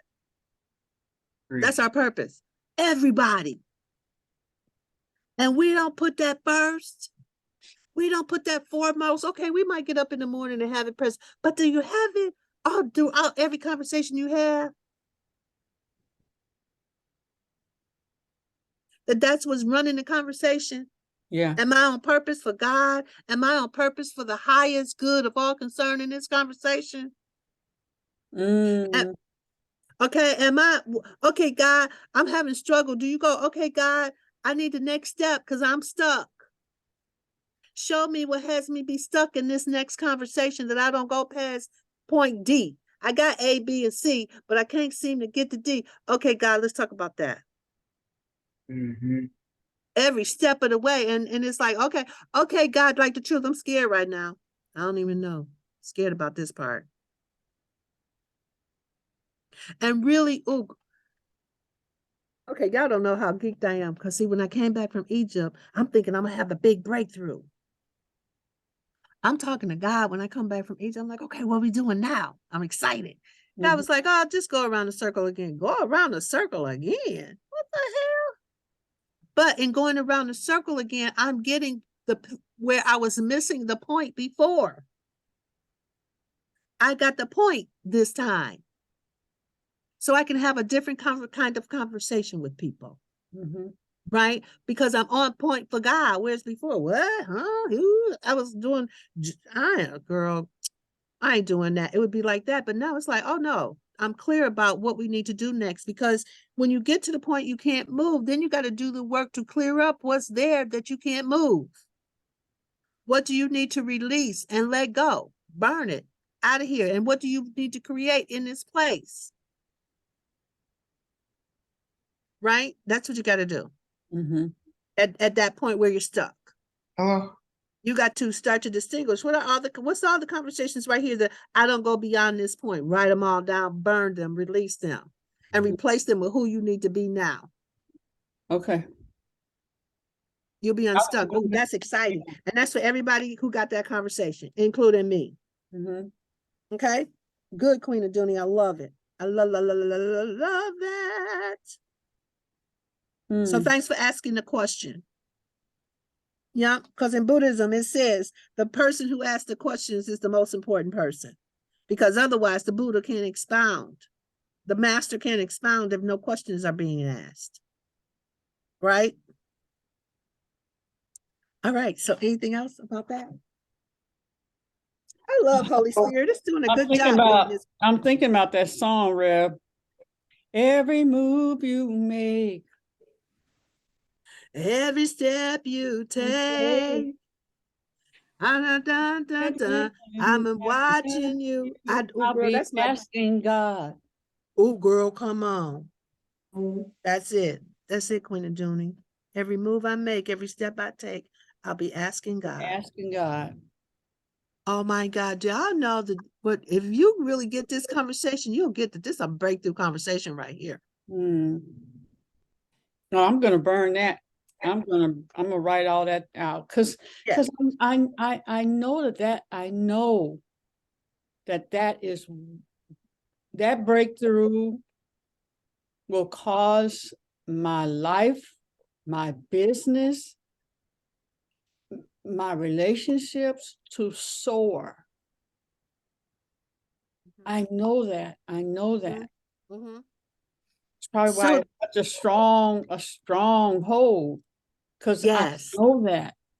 That's our purpose. Everybody. And we don't put that first. We don't put that foremost. Okay, we might get up in the morning and have it present, but do you have it all throughout every conversation you have? That's what's running the conversation. Yeah. Am I on purpose for God? Am I on purpose for the highest good of all concerned in this conversation? Mm. Okay, okay, God, I'm having struggle. Do you go, okay, God, I need the next step because I'm stuck. Show me what has me be stuck in this next conversation that I don't go past point D. I got A, B, and C, but I can't seem to get to D. Okay, God, let's talk about that. Mm-hmm. Every step of the way. And it's like, okay, God, like the truth, I'm scared right now. I don't even know. Scared about this part. And really, ooh, okay, y'all don't know how geeked I am. Because see, when I came back from Egypt, I'm thinking I'm gonna have a big breakthrough. I'm talking to God when I come back from Egypt. I'm like, okay, what are we doing now? I'm excited. God was like, oh, just go around the circle again. Go around the circle again. What the hell? But in going around the circle again, I'm getting where I was missing the point before. I got the point this time. So I can have a different kind of conversation with people. Mm-hmm. Right? Because I'm on point for God. Whereas before, what? Huh? Who? I was doing, girl, I ain't doing that. It would be like that. But now it's like, oh no, I'm clear about what we need to do next. Because when you get to the point you can't move, then you got to do the work to clear up what's there that you can't move. What do you need to release and let go? Burn it out of here. And what do you need to create in this place? Right? That's what you got to do. Mm-hmm. At that point where you're stuck. Hello. You got to start to distinguish what's all the conversations right here that I don't go beyond this point. Write them all down, burn them, release them, and replace them with who you need to be now. Okay. You'll be unstuck. Oh, that's exciting. And that's for everybody who got that conversation, including me. Mm-hmm. Okay? Good, Queen of Dooney. I love it. I love that. So thanks for asking the question. Yeah, because in Buddhism it says the person who asks the questions is the most important person, because otherwise the Buddha can't expound. The master can't expound if no questions are being asked. Right? All right. So anything else about that? I love Holy Spirit. It's doing a good job doing this. I'm thinking about that song, Rev. Every move you make, Every step you take, dun, dun, dun, dun, I'm watching you. Oh, I'll girl, be that's my. asking God. Oh, girl, come on. That's it. That's it, Queen and Junie. Every move I make, every step I take, I'll be asking God. Asking God. Oh my God, do y'all know that? But if you really get this conversation, you'll get that this is a breakthrough conversation right here. No, I'm gonna burn that. I'm gonna write all that out because Yeah. I know that is that breakthrough will cause my life, my business, my relationships to soar. I know that. I know that. Mhm. It's probably why So it's such a strong hold. Because yes,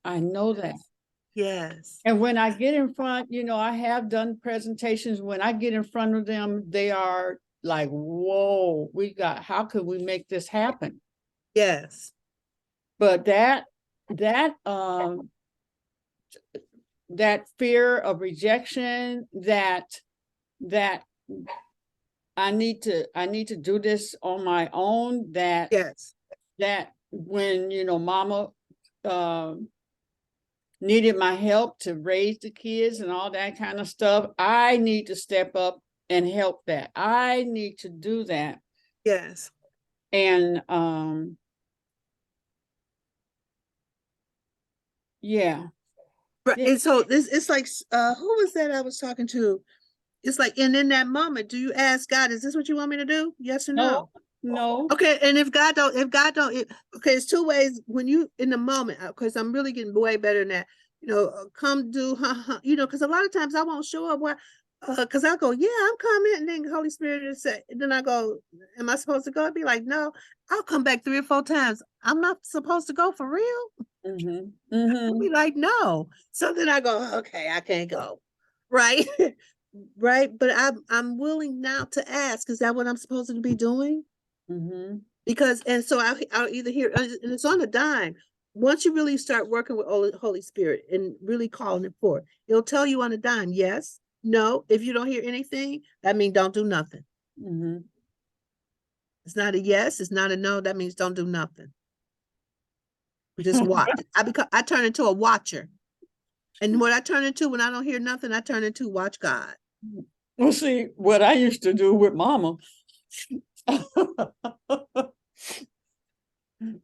I know that. yes, And when I get in front, I have done presentations. When I get in front of them, they are like, whoa, how could we make this happen? yes, But that fear of rejection, that I need to do this on my own, that yes, when mama needed my help to raise the kids and all that kind of stuff, I need to step up and help that. I need to do that. yes. And yeah. Right. Yeah. And so this it's like who was that I was talking to? It's like, and in that moment, do you ask God, is this what you want me to do? Yes or no? No. Okay, and if God don't, okay, it's two ways when you in the moment, because I'm really getting way better than that. Come do, because a lot of times I won't show up. Why? Because I'll go, yeah, I'm coming, and then the Holy Spirit will say, then I go, am I supposed to go? I'd be like, no, I'll come back 3 or 4 times. I'm not supposed to go for real. I'll be like, no. So then I go, okay, I can't go, right, right. But I'm willing now to ask. Is that what I'm supposed to be doing? Because and so I'll either hear, and it's on a dime. Once you really start working with Holy Spirit and really calling it forth, it'll tell you on a dime, yes, no. If you don't hear anything, that means don't do nothing. It's not a yes, it's not a no. That means don't do nothing. Just watch. I turn into a watcher. And what I turn into when I don't hear nothing, I turn into watch God. Well, see, what I used to do with mama, I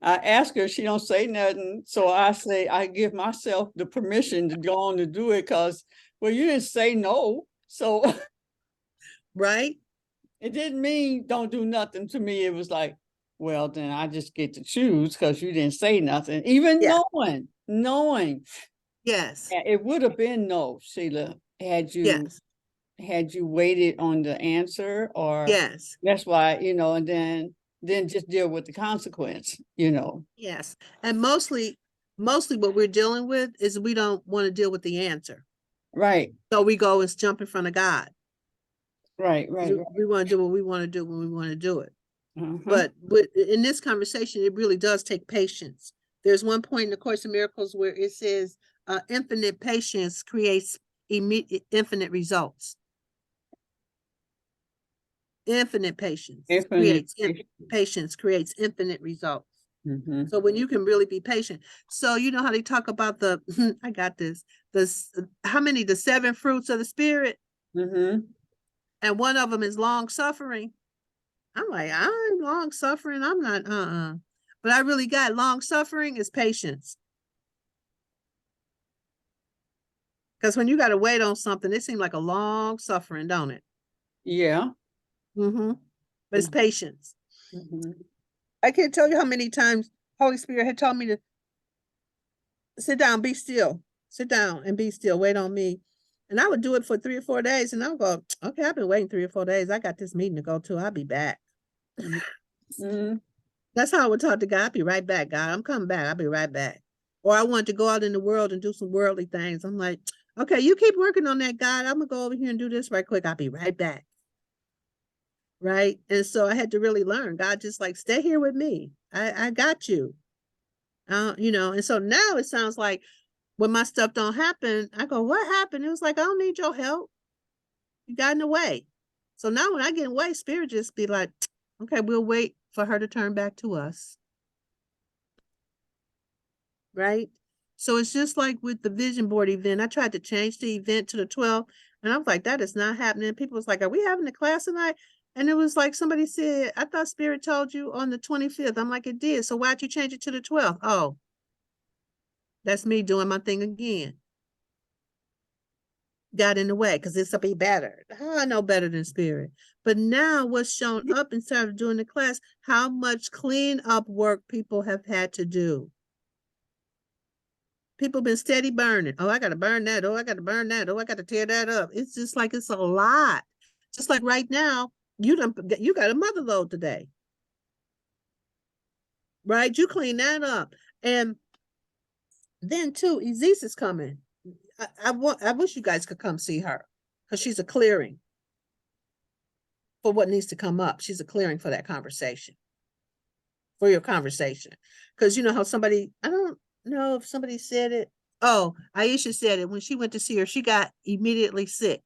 ask her, she don't say nothing. So I give myself the permission to go on to do it because, well, you didn't say no. So right? it didn't mean don't do nothing to me. It was like, well, then I just get to choose because you didn't say nothing. Even knowing. Yes. It would have been no, Sheila, had you Yes. waited on the answer, or Yes. that's why, and then just deal with the consequence. Yes. And mostly what we're dealing with is we don't want to deal with the answer. Right. So we go and jump in front of God. Right. We want to do what we want to do when we want to do it. Uh-huh. But in this conversation, it really does take patience. There's one point in the Course of Miracles where it says, infinite patience creates infinite results. Infinite patience creates infinite results. So when you can really be patient. So you know how they talk about I got this, the 7 fruits of the Spirit? And one of them is long suffering. I'm like, I'm long suffering. I'm not, but I really got long suffering is patience. Because when you got to wait on something, it seems like a long suffering, don't it? Yeah. But it's patience. I can't tell you how many times Holy Spirit had told me to sit down, be still. Sit down and be still. Wait on me. And I would do it for 3 or 4 days. And I would go, okay, I've been waiting 3 or 4 days. I got this meeting to go to. I'll be back. Mhm. That's how I would talk to God. I'll be right back, God. I'm coming back. I'll be right back. Or I want to go out in the world and do some worldly things. I'm like, okay, you keep working on that, God. I'm gonna go over here and do this right quick. I'll be right back. Right. And so I had to really learn. God just like, stay here with me. I got you. You know, and so now it sounds like when my stuff don't happen, I go, what happened? It was like, I don't need your help. You got in the way. So now when I get in the way, Spirit just be like, okay, we'll wait for her to turn back to us. Right? So it's just like with the vision board event. I tried to change the event to the 12th, and I was like, that is not happening. People was like, are we having a class tonight? And it was like somebody said, I thought Spirit told you on the 25th. I'm like, it did. So why'd you change it to the 12th? Oh, that's me doing my thing again. Got in the way because this will be better. How I know better than Spirit? But now what's shown up instead of doing the class, how much cleanup work people have had to do. People been steady burning. Oh, I got to burn that. Oh, I got to burn that. Oh, I got to tear that up. It's just like, it's a lot. Just like right now, you got a mother load today. Right? You clean that up. And then too, Aziz is coming. I wish you guys could come see her because she's a clearing for what needs to come up. She's a clearing for that conversation, for your conversation. Because you know how somebody, I don't know if somebody said it. Oh, Aisha said it when she went to see her, she got immediately sick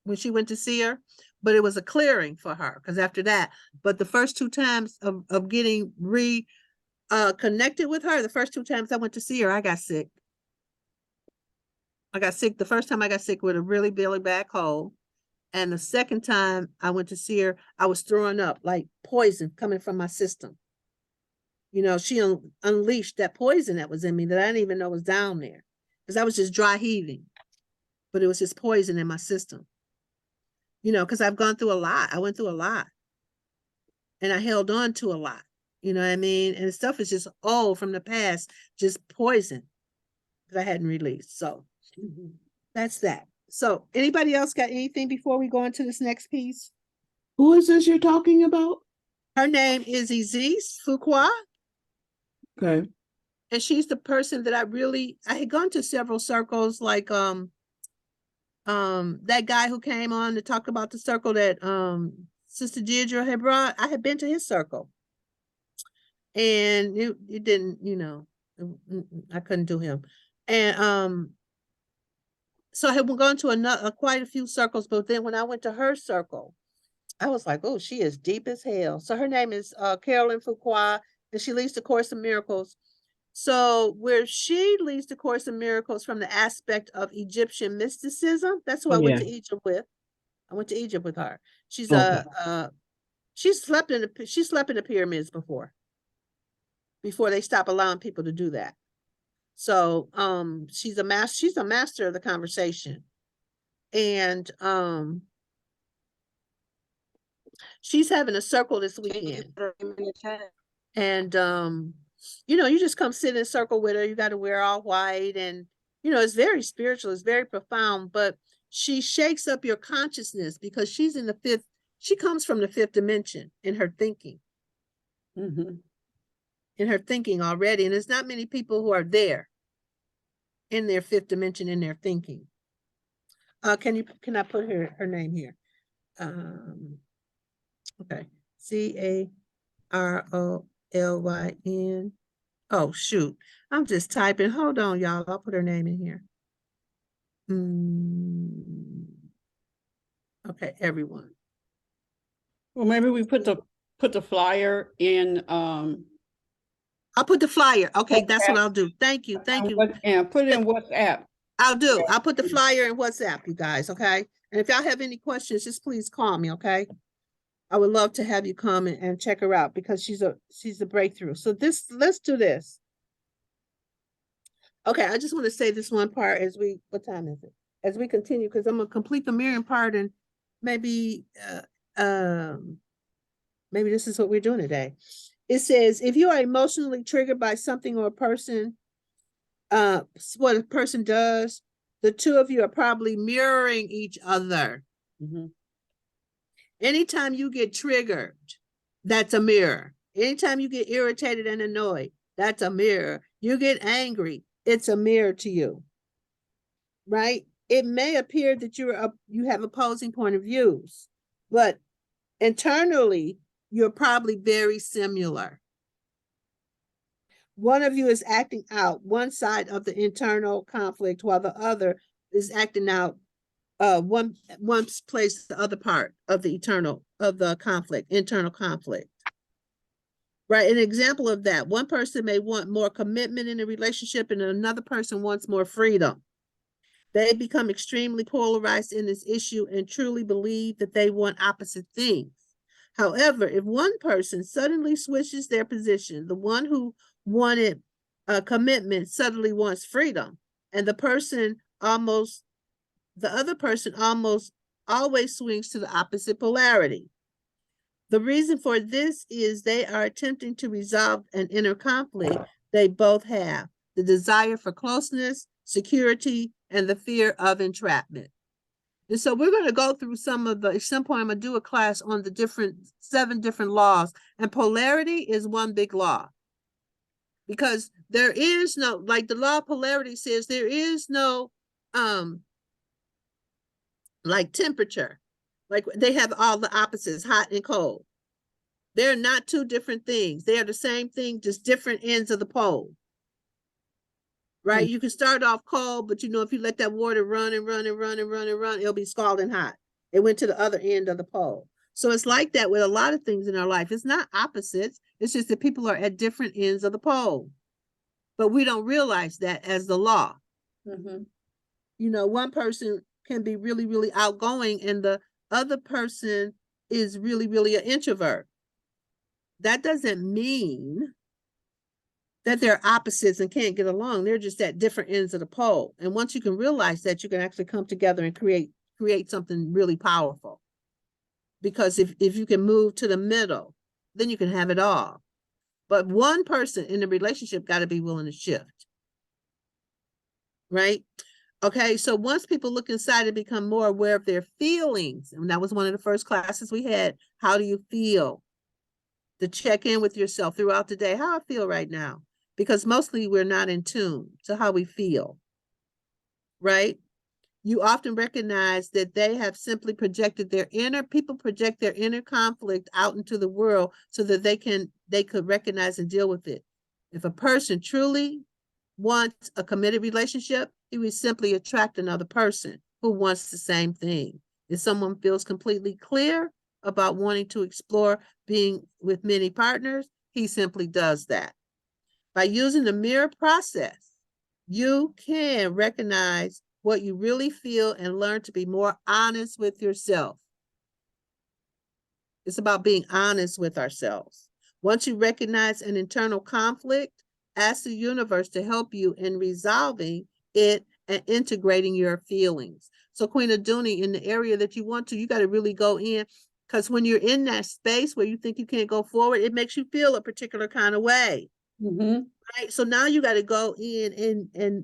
when she went to see her, but it was a clearing for her because after that, but the first 2 times of getting connected with her, the first 2 times I went to see her, I got sick. I got sick. The first time I got sick with a really bad cold. And the second time I went to see her, I was throwing up like poison coming from my system. You know, she unleashed that poison that was in me that I didn't even know was down there because I was just dry heaving, but it was just poison in my system. You know, because I've gone through a lot. I went through a lot and I held on to a lot. You know what I mean? And stuff is just old from the past, just poison that I hadn't released. So that's that. So anybody else got anything before we go into this next piece? Who is this you're talking about? Her name is Aziz Fuqua. Okay. And she's the person that I had gone to several circles, like that guy who came on to talk about the circle that Sister Deirdre had brought. I had been to his circle. And it didn't, you know, I couldn't do him. And so I had gone to quite a few circles, but then when I went to her circle, I was like, oh, she is deep as hell. So her name is Carolyn Fuqua, and she leads the Course in Miracles. So where she leads the Course in Miracles from the aspect of Egyptian mysticism, that's who I went to Egypt with. I went to Egypt with her. She's she slept in the pyramids before they stop allowing people to do that. So she's a master of the conversation. And she's having a circle this weekend. And you know, you just come sit in a circle with her. You got to wear all white, and you know, it's very spiritual, it's very profound, but she shakes up your consciousness because she's in the 5th, she comes from the 5th dimension in her thinking. In her thinking already. And there's not many people who are there in their 5th dimension in their thinking. Can I put her name here? Okay. CAROLYN. Oh, shoot. I'm just typing. Hold on, y'all. I'll put her name in here. Okay, everyone. Well, maybe we put the flyer in I'll put the flyer. Okay, that's what I'll do. Thank you. Thank you. And put it in WhatsApp. I'll do. I'll put the flyer in WhatsApp, you guys, okay? And if y'all have any questions, just please call me, okay? I would love to have you come and check her out because she's a breakthrough. So let's do this. Okay, I just want to say this one part what time is it? As we continue, because I'm gonna complete the mirroring part, and maybe maybe this is what we're doing today. It says, if you are emotionally triggered by something or a person, what a person does, the two of you are probably mirroring each other. Mhm. Anytime you get triggered, that's a mirror. Anytime you get irritated and annoyed, that's a mirror. You get angry, it's a mirror to you, right? It may appear that you have opposing point of views, but internally, you're probably very similar. One of you is acting out one side of the internal conflict while the other is acting out one plays the other part of the internal conflict. Right. An example of that, one person may want more commitment in a relationship and another person wants more freedom. They become extremely polarized in this issue and truly believe that they want opposite things. However, if one person suddenly switches their position, the one who wanted a commitment suddenly wants freedom, and the other person almost always swings to the opposite polarity. The reason for this is they are attempting to resolve an inner conflict they both have, the desire for closeness, security, and the fear of entrapment. And so we're going to go through at some point I'm going to do a class on the 7 different laws, and polarity is one big law. Because there is no, like the law of polarity says, there is no like temperature. Like they have all the opposites, hot and cold. They're not two different things. They are the same thing, just different ends of the pole. Right? You can start off cold, but if you let that water run and run and run and run and run, it'll be scalding hot. It went to the other end of the pole. So it's like that with a lot of things in our life. It's not opposites. It's just that people are at different ends of the pole. But we don't realize that as the law. Mhm. One person can be really, really outgoing and the other person is really, really an introvert. That doesn't mean that they're opposites and can't get along. They're just at different ends of the pole. And once you can realize that, you can actually come together and create something really powerful. Because if you can move to the middle, then you can have it all. But one person in the relationship got to be willing to shift. Right? Okay, so once people look inside and become more aware of their feelings, and that was one of the first classes we had, how do you feel? To check in with yourself throughout the day, how I feel right now. Because mostly we're not in tune to how we feel, right? You often recognize that they have simply projected people project their inner conflict out into the world so that they could recognize and deal with it. If a person truly wants a committed relationship, he would simply attract another person who wants the same thing. If someone feels completely clear about wanting to explore being with many partners, he simply does that. By using the mirror process, you can recognize what you really feel and learn to be more honest with yourself. It's about being honest with ourselves. Once you recognize an internal conflict, ask the universe to help you in resolving it and integrating your feelings. So Queen Aduni, in the area that you want to, you got to really go in, because when you're in that space where you think you can't go forward, it makes you feel a particular kind of way. Mm-hmm. Right. So now you got to go in and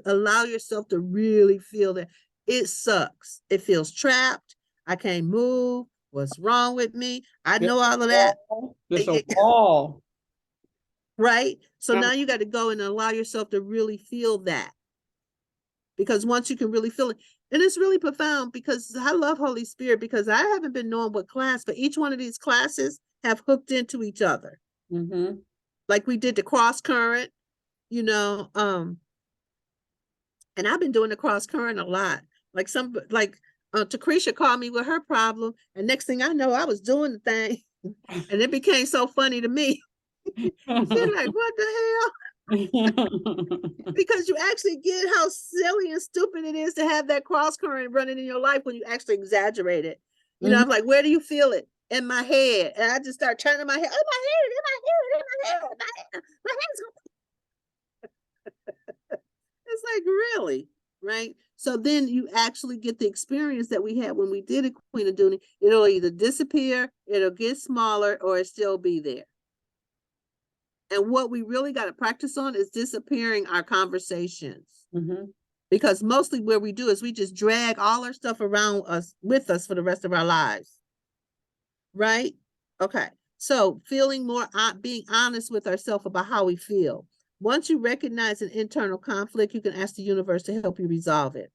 allow yourself to really feel that it sucks. It feels trapped. I can't move. What's wrong with me? I know all of that. There's a wall. Right. So now you got to go and allow yourself to really feel that. Because once you can really feel it, and it's really profound, because I love Holy Spirit, because I haven't been knowing what class, but each one of these classes have hooked into each other. Mm-hmm. Like we did the cross current, and I've been doing the cross current a lot. Like Tecreshia called me with her problem, and next thing I know, I was doing the thing, and it became so funny to me. She's like, what the hell? Because you actually get how silly and stupid it is to have that cross current running in your life when you actually exaggerate it. I'm like, where do you feel it? In my head. And I just start turning my head. Oh, my head. My head's It's like, really? Right? So then you actually get the experience that we had when we did a Queen Aduni. It'll either disappear, it'll get smaller, or it'll still be there. And what we really got to practice on is disappearing our conversations. Mm-hmm. Because mostly what we do is we just drag all our stuff around us with us for the rest of our lives. Right? Okay. So feeling more, being honest with ourselves about how we feel. Once you recognize an internal conflict, you can ask the universe to help you resolve it.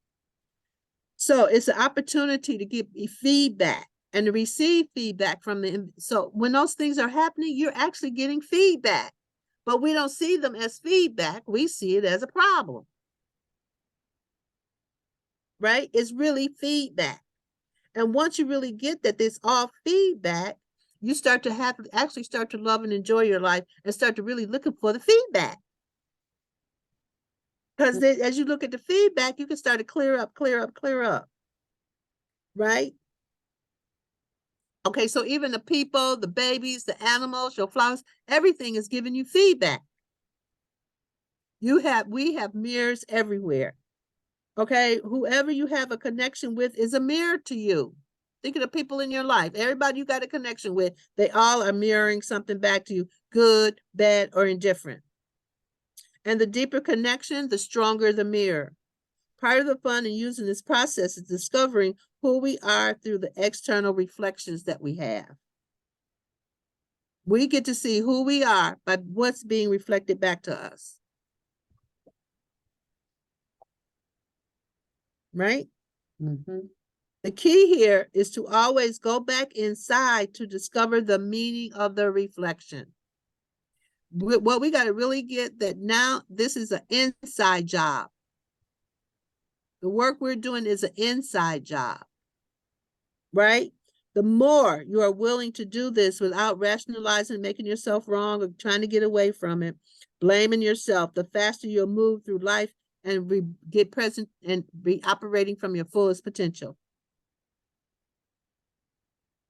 So it's an opportunity to give feedback and to receive feedback from so when those things are happening, you're actually getting feedback, but we don't see them as feedback. We see it as a problem. Right? It's really feedback. And once you really get that it's all feedback, you start to actually start to love and enjoy your life and start to really looking for the feedback. Because as you look at the feedback, you can start to clear up, clear up, clear up. Right? Okay, so even the people, the babies, the animals, your flowers, everything is giving you feedback. We have mirrors everywhere. Okay, whoever you have a connection with is a mirror to you. Think of the people in your life. Everybody you got a connection with, they all are mirroring something back to you, good, bad, or indifferent. And the deeper connection, the stronger the mirror. Part of the fun in using this process is discovering who we are through the external reflections that we have. We get to see who we are by what's being reflected back to us. Right? Mm-hmm. The key here is to always go back inside to discover the meaning of the reflection. What we got to really get that now this is an inside job. The work we're doing is an inside job, right? The more you are willing to do this without rationalizing, making yourself wrong or trying to get away from it, blaming yourself, the faster you'll move through life and get present and be operating from your fullest potential.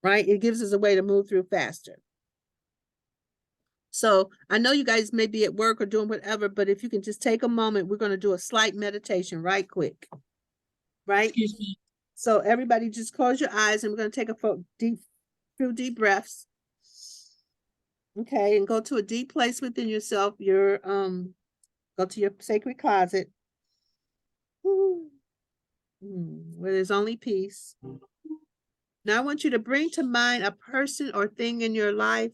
Right? It gives us a way to move through faster. So I know you guys may be at work or doing whatever, but if you can just take a moment, we're going to do a slight meditation right quick. Right? Excuse me. So everybody just close your eyes and we're going to take a few deep breaths. Okay, and go to a deep place within yourself. Go to your sacred closet. Where there's only peace. Now I want you to bring to mind a person or thing in your life,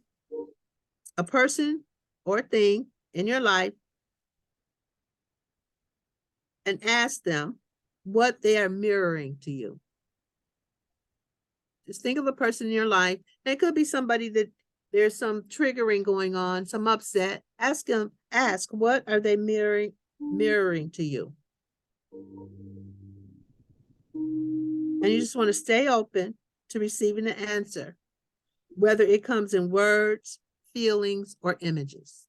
a person or thing in your life, and ask them what they are mirroring to you. Just think of a person in your life. It could be somebody that there's some triggering going on, some upset. Ask what are they mirroring to you? And you just want to stay open to receiving the answer, whether it comes in words, feelings, or images.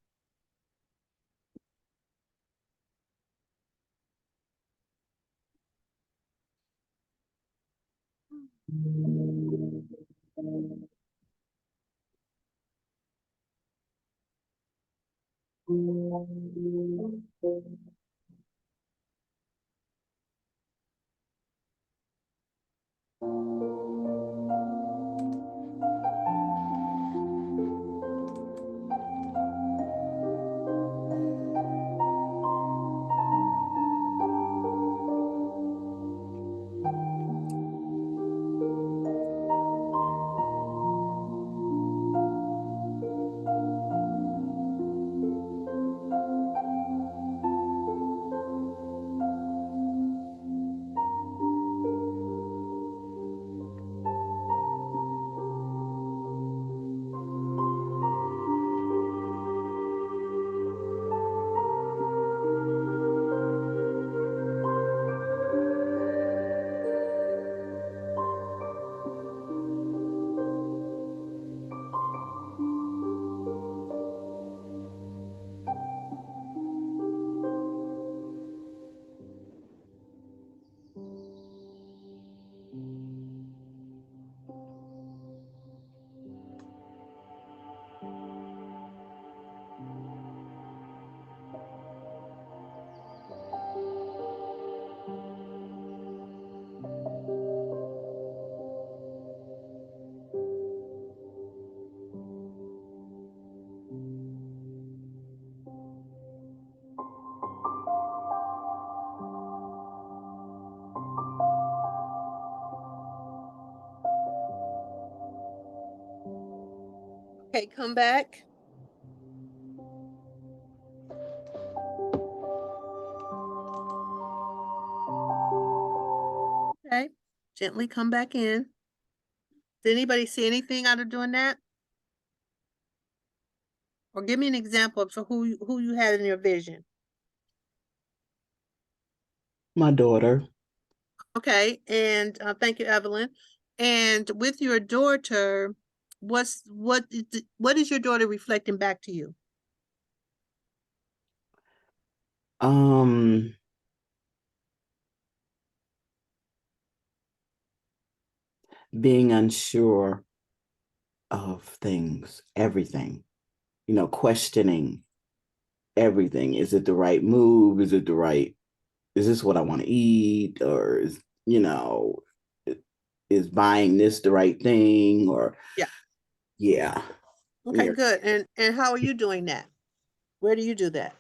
Okay, come back. Okay, gently come back in. Did anybody see anything out of doing that? Or give me an example of who you had in your vision. My daughter. Okay, and thank you, Evelyn. And with your daughter, what is your daughter reflecting back to you? Being unsure of things, everything, questioning everything. Is it the right move? Is this what I want to eat? Or is buying this the right thing? Or Yeah. yeah. Okay, Yeah. good. And how are you doing that? Where do you do that?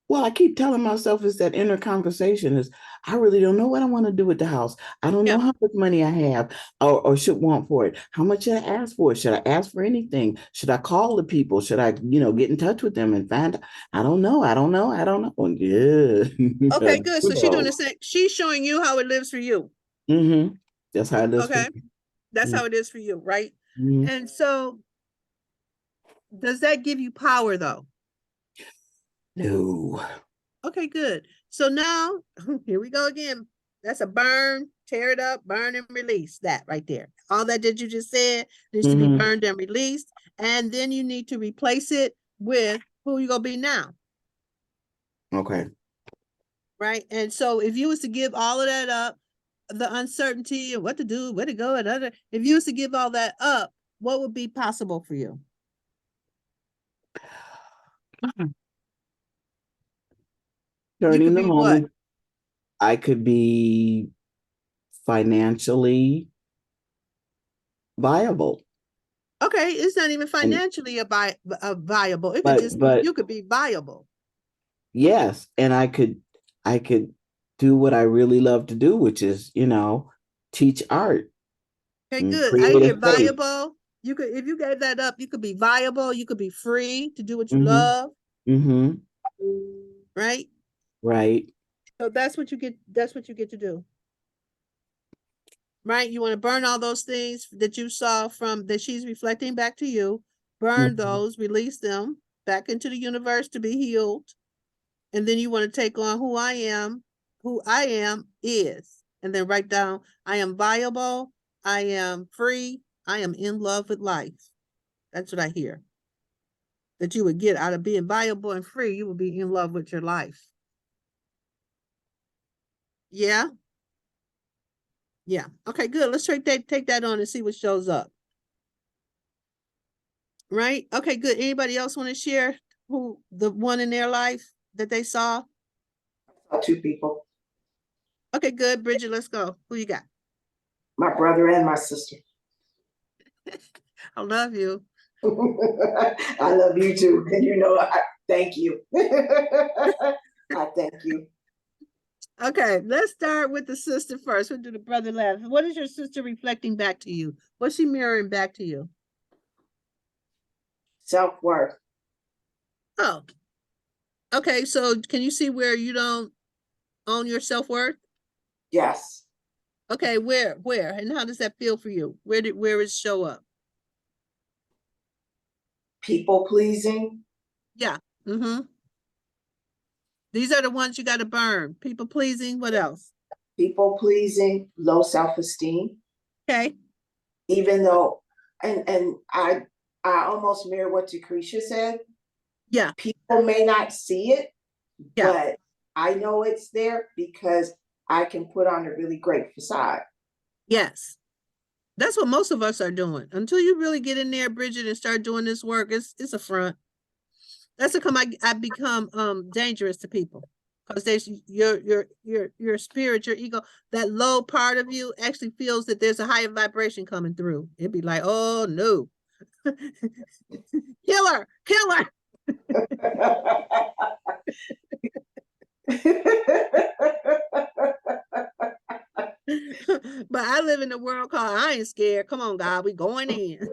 Well, I keep telling myself it's that inner conversation is I really don't know what I want to do with the house. I don't know Yeah. how much money I have or should want for it. How much should I ask for it? Should I ask for anything? Should I call the people? Should I, get in touch with them and find out? I don't know. I don't know. I don't know. Yeah. Okay, good. So she's doing the same. She's showing you how it lives for you. Mm-hmm. That's how it is for Okay. me. That's how it is for you, right? Mm-hmm. And so does that give you power though? No. Okay, good. So now here we go again. That's a burn, tear it up, burn and release that right there. All that you just said needs to be Mm-hmm. burned and released. And then you need to replace it with who you gonna be now. Okay. Right. And so if you was to give all of that up, the uncertainty and what to do, where to go, and other, if you was to give all that up, what would be possible for you? You Turning could the be what? moment, I could be financially viable. Okay, it's not even And financially a viable. It could but just be but you could be viable. yes, and I could do what I really love to do, which is, teach art Okay, and good. I create hear a space. viable. You could, if you gave that up, you could be viable. You could be free to do what you Mm-hmm. love, Mm-hmm. right? Right. So that's what you get. That's what you get to do, right? You want to burn all those things that you saw from that she's reflecting back to you. Burn Mm-hmm. those, release them back into the universe to be healed, and then you want to take on who I am. Who I am is, and then write down: I am viable. I am free. I am in love with life. That's what I hear. That you would get out of being viable and free, you will be in love with your life. Yeah. Yeah. Okay, good. Let's take that on and see what shows up. Right? Okay, good. Anybody else want to share who the one in their life that they saw? Two people, Okay, good. Bridget, let's go. Who you got? my brother and my sister. I love you. I love you too. And I thank you. I thank you. Okay, let's start with the sister first. We'll do the brother last. What is your sister reflecting back to you? What's she mirroring back to you? Self-worth. Oh, okay. So can you see where you don't own your self-worth? Yes. Okay, where, and how does that feel for you? Where is show up? People pleasing. Yeah. Mm-hmm. These are the ones you got to burn. People pleasing. What else? People pleasing, low self-esteem. Okay. Even though, and I almost mirror what Tecreshia said. Yeah. People may not see it, Yeah. but I know it's there because I can put on a really great facade. Yes. That's what most of us are doing. Until you really get in there, Bridget, and start doing this work, it's a front. That's how I become dangerous to people. Because there's your spirit, your ego, that low part of you actually feels that there's a higher vibration coming through. It'd be like, oh no. Killer. But I live in a world called I ain't scared. Come on, God, we going in.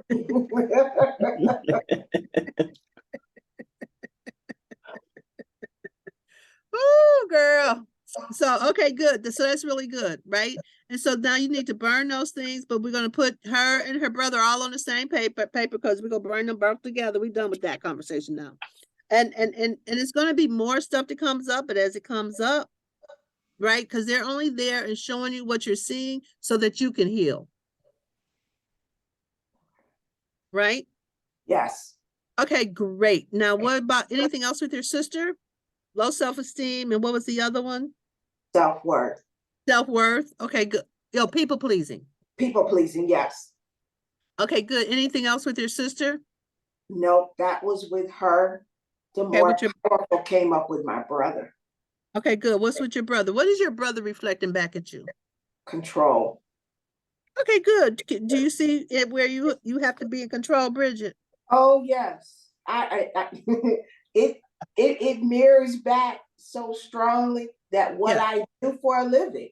Oh, girl. So, okay, good. So that's really good, right? And so now you need to burn those things, but we're gonna put her and her brother all on the same paper because we're gonna burn them both together. We're done with that conversation now. And it's gonna be more stuff that comes up, but as it comes up, right? Because they're only there and showing you what you're seeing so that you can heal. Right? Yes. Okay, great. Now, what about anything else with your sister? Low self-esteem, and what was the other one? Self-worth. Self-worth. Okay, good. Yo, people pleasing. People pleasing, yes. Okay, good. Anything else with your sister? Nope, that was with her. The Okay, more powerful came up with my brother. okay, good. What's with your brother? What is your brother reflecting back at you? Control. Okay, good. Do you see it where you have to be in control, Bridget? Oh yes, it mirrors back so strongly that what Yeah. I do for a living,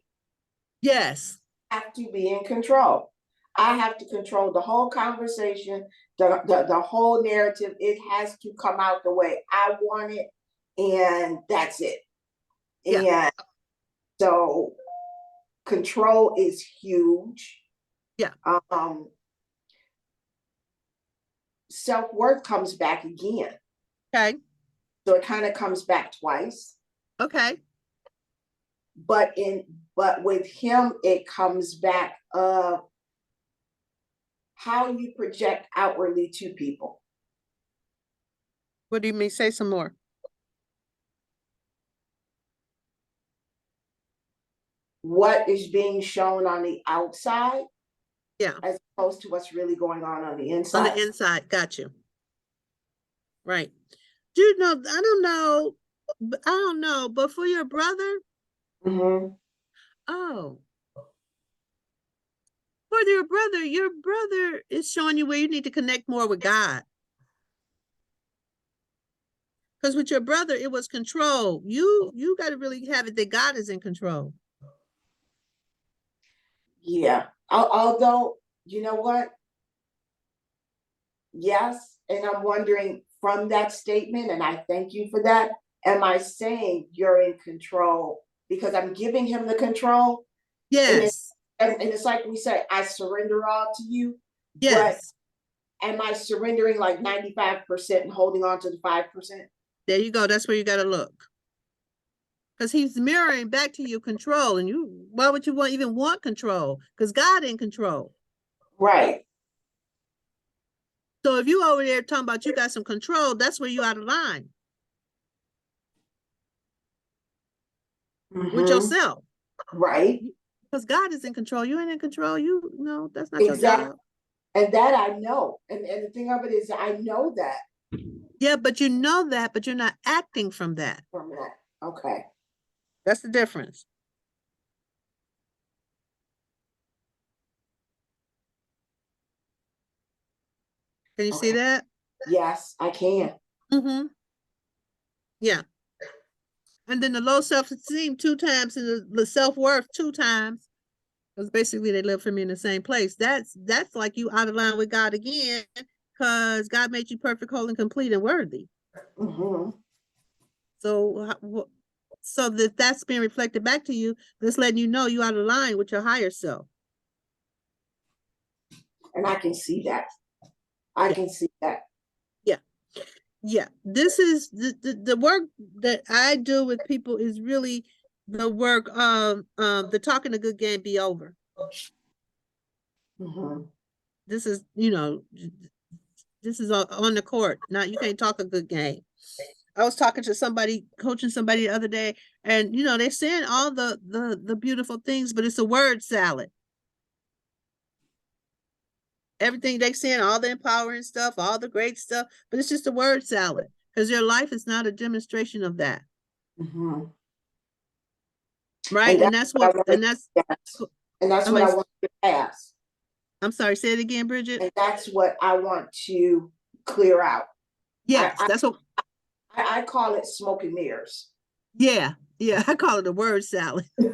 Yes. I have to be in control. I have to control the whole conversation, the whole narrative. It has to come out the way I want it, and that's it. Yeah. And so control is huge. Yeah. Self-worth comes back again. Okay. So it kind of comes back twice. Okay. But with him, it comes back of how you project outwardly to people. What do you mean? Say some more. What is being shown on the outside, Yeah. as opposed to what's really going on the On inside. the inside. Got you. Right. Do you know, I don't know, but for your brother, Mm-hmm. oh, for your brother is showing you where you need to connect more with God. Because with your brother, it was control. You got to really have it that God is in control. Yeah. Although, you know what? Yes. And I'm wondering from that statement, and I thank you for that, am I saying you're in control because I'm giving him the control? Yes. And it's like we say, I surrender all to you. Yes. But am I surrendering like 95% and holding on to the 5%? There you go. That's where you got to look. Because he's mirroring back to you control. And why would you even want control? Because God in control. Right. So if you over there talking about you got some control, that's where you out of line. With yourself. Right. Because God is in control. You ain't in control. No, that's not your job. And that I know. And the thing of it is, I know that. Yeah, but you know that, but you're not acting from that. From that. Okay. That's the difference. Can you see that? Yes, I can. Mm-hmm. Yeah. And then the low self-esteem 2 times and the self-worth 2 times. Because basically they live for me in the same place. That's like you out of line with God again, because God made you perfect, whole, and complete and worthy. Mm-hmm. So that's being reflected back to you, that's letting you know you out of line with your higher self. And I can see that. I can see that. Yeah. Yeah. This is the work that I do with people is really the work of the talking a good game be over. Mm-hmm. This is, this is on the court. Now you can't talk a good game. I was talking to somebody, coaching somebody the other day, and they're saying all the beautiful things, but it's a word salad. Everything they saying, all the empowering stuff, all the great stuff, but it's just a word salad because your life is not a demonstration of that. Mm-hmm. Right. And that's what I want to pass. I'm sorry, say it again, Bridget. And that's what I want to clear out. Yes, that's what I call it smoke and mirrors. Yeah, yeah, I call it a word salad. I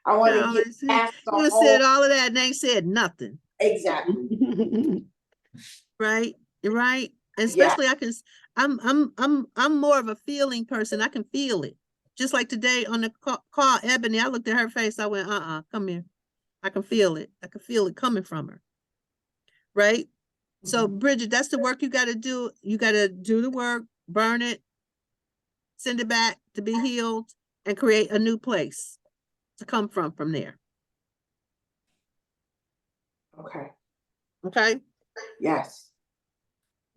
want to No, get past the you said whole. all of that and ain't said nothing, Exactly. right? Right. And Yeah. especially I'm more of a feeling person. I can feel it. Just like today on the call, Ebony, I looked at her face. I went, come here. I can feel it. I can feel it coming from her. Right. So Bridget, that's the work you got to do. You got to do the work, burn it, send it back to be healed, and create a new place to come from there. Okay. Okay. Yes.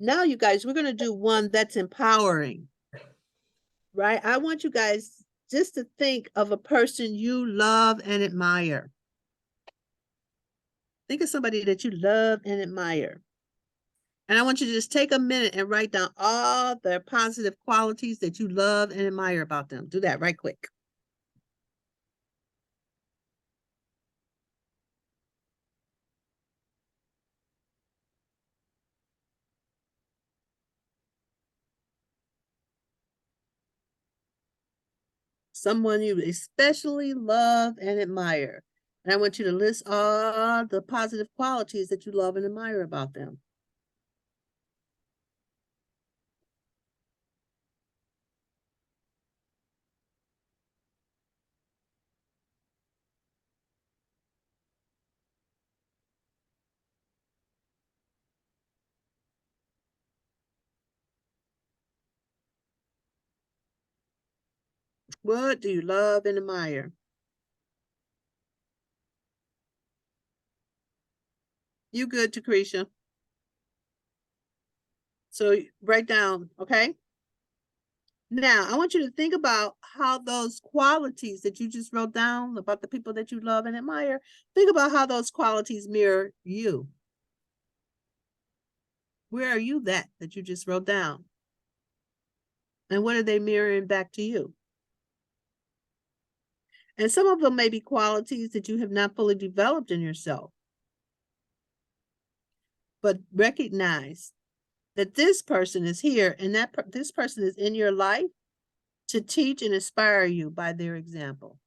Now, you guys, we're going to do one that's empowering, right? I want you guys just to think of a person you love and admire. Think of somebody that you love and admire. And I want you to just take a minute and write down all the positive qualities that you love and admire about them. Do that right quick. Someone you especially love and admire. And I want you to list all the positive qualities that you love and admire about them. What do you love and admire? You good, Tecreshia? So write down, okay? Now, I want you to think about how those qualities that you just wrote down about the people that you love and admire, think about how those qualities mirror you. Where are you that you just wrote down? And what are they mirroring back to you? And some of them may be qualities that you have not fully developed in yourself. But recognize that this person is here and that this person is in your life to teach and inspire you by their example.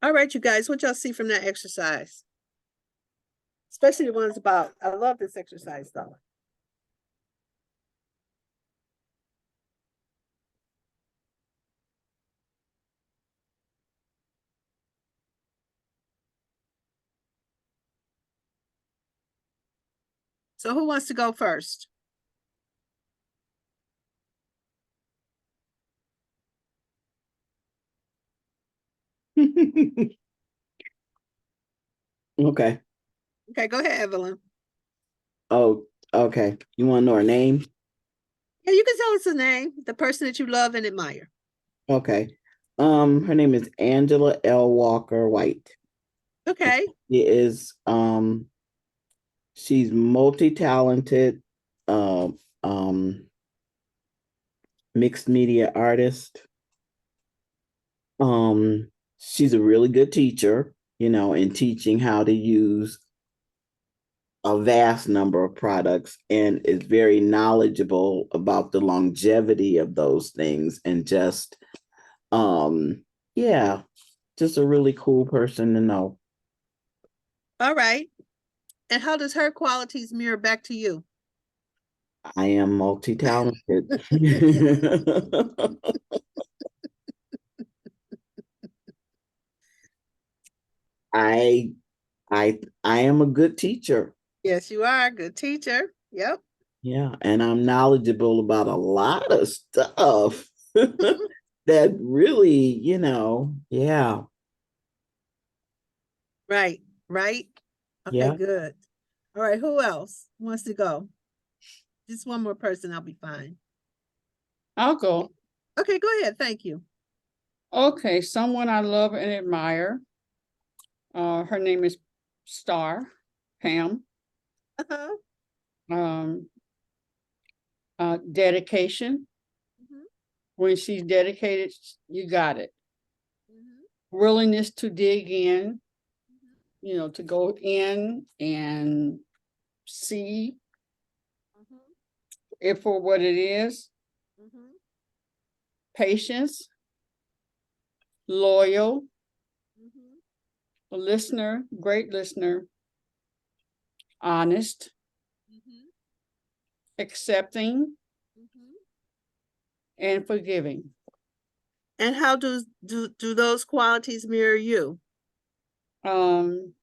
All right, you guys, what y'all see from that exercise? Especially the ones about, I love this exercise though. So who wants to go first? Okay. Okay, go ahead, Evelyn. Oh, okay. You want to know her name? Yeah, you can tell us the name, the person that you love and admire. Okay. Her name is Angela L. Walker White. Okay. She is she's multi-talented, um, mixed media artist. She's a really good teacher, in teaching how to use a vast number of products and is very knowledgeable about the longevity of those things and just yeah, just a really cool person to know. All right. And how does her qualities mirror back to you? I am multi-talented. I I am a good teacher. Yes, you are a good teacher. Yep. Yeah, and I'm knowledgeable about a lot of stuff that really, yeah. Right, right. Okay, Yeah. good. All right, who else wants to go? Just one more person, I'll be fine. I'll go. Okay, go ahead. Thank you. Okay, someone I love and admire. Her name is Star, Pam. Uh-huh. Um, dedication. Mhm, When she's dedicated, you got it. mhm, Willingness to dig in, mhm, to go in and see mhm, it for what it is. mhm, Patience, loyal, mhm, a listener, great listener, honest, mhm, accepting, mhm. and forgiving. And how do those qualities mirror you? Um,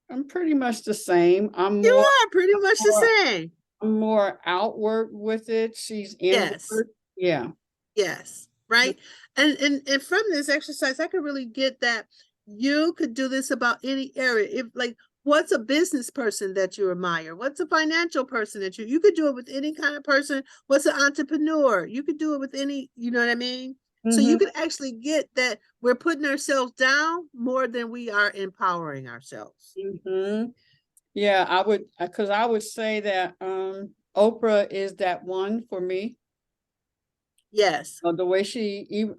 I'm pretty much the same. You are pretty much the more same. I'm more outward with it. She's Yes. inward. Yeah. Yes, right. And from this exercise, I could really get that you could do this about any area. If like, what's a business person that you admire? What's a financial person that you could do it with any kind of person? What's an entrepreneur? You could do it with any, you know what I mean? So you could actually get that we're putting ourselves down more than we are empowering ourselves. Mm-hmm. Yeah, because I would say that Oprah is that one for me. Yes. The way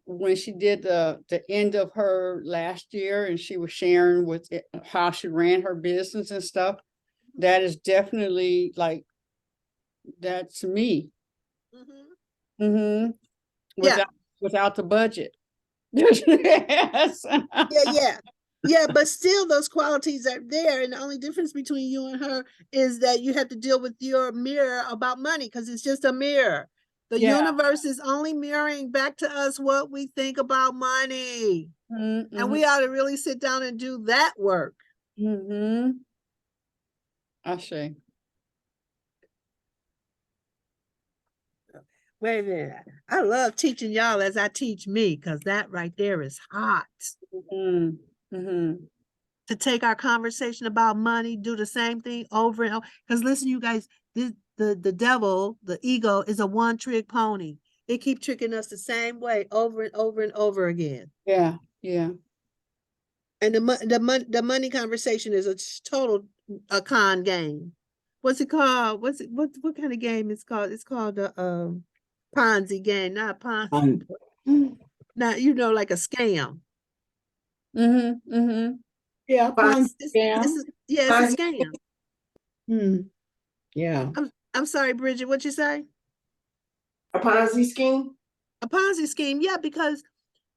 when she did the end of her last year and she was sharing with how she ran her business and stuff, that is definitely like that's me. Mm-hmm. Mm-hmm. Yeah. Without the budget. Yes. Yeah. Yeah, but still those qualities are there. And the only difference between you and her is that you have to deal with your mirror about money because it's just a mirror. The Yeah. universe is only mirroring back to us what we think about money. Mm-hmm. And we ought to really sit down and do that work. Mm-hmm. I see. Wait a minute. I love teaching y'all as I teach me because that right there is hot. Mm-hmm. Mm-hmm. To take our conversation about money, do the same thing over and over. Because listen, you guys, the devil, the ego is a one-trick pony. It keep tricking us the same way over and over and over again. Yeah. Yeah. And the money conversation is a total a con game. What's it called? What kind of game it's called? It's called the Ponzi game, not Ponzi. Not like a scam. Mm-hmm. Mm-hmm. Yeah, fine. It's Yeah. yeah, it's a scam. Yeah. I'm sorry, Bridget, what you say? A Ponzi scheme? A Ponzi scheme, yeah, because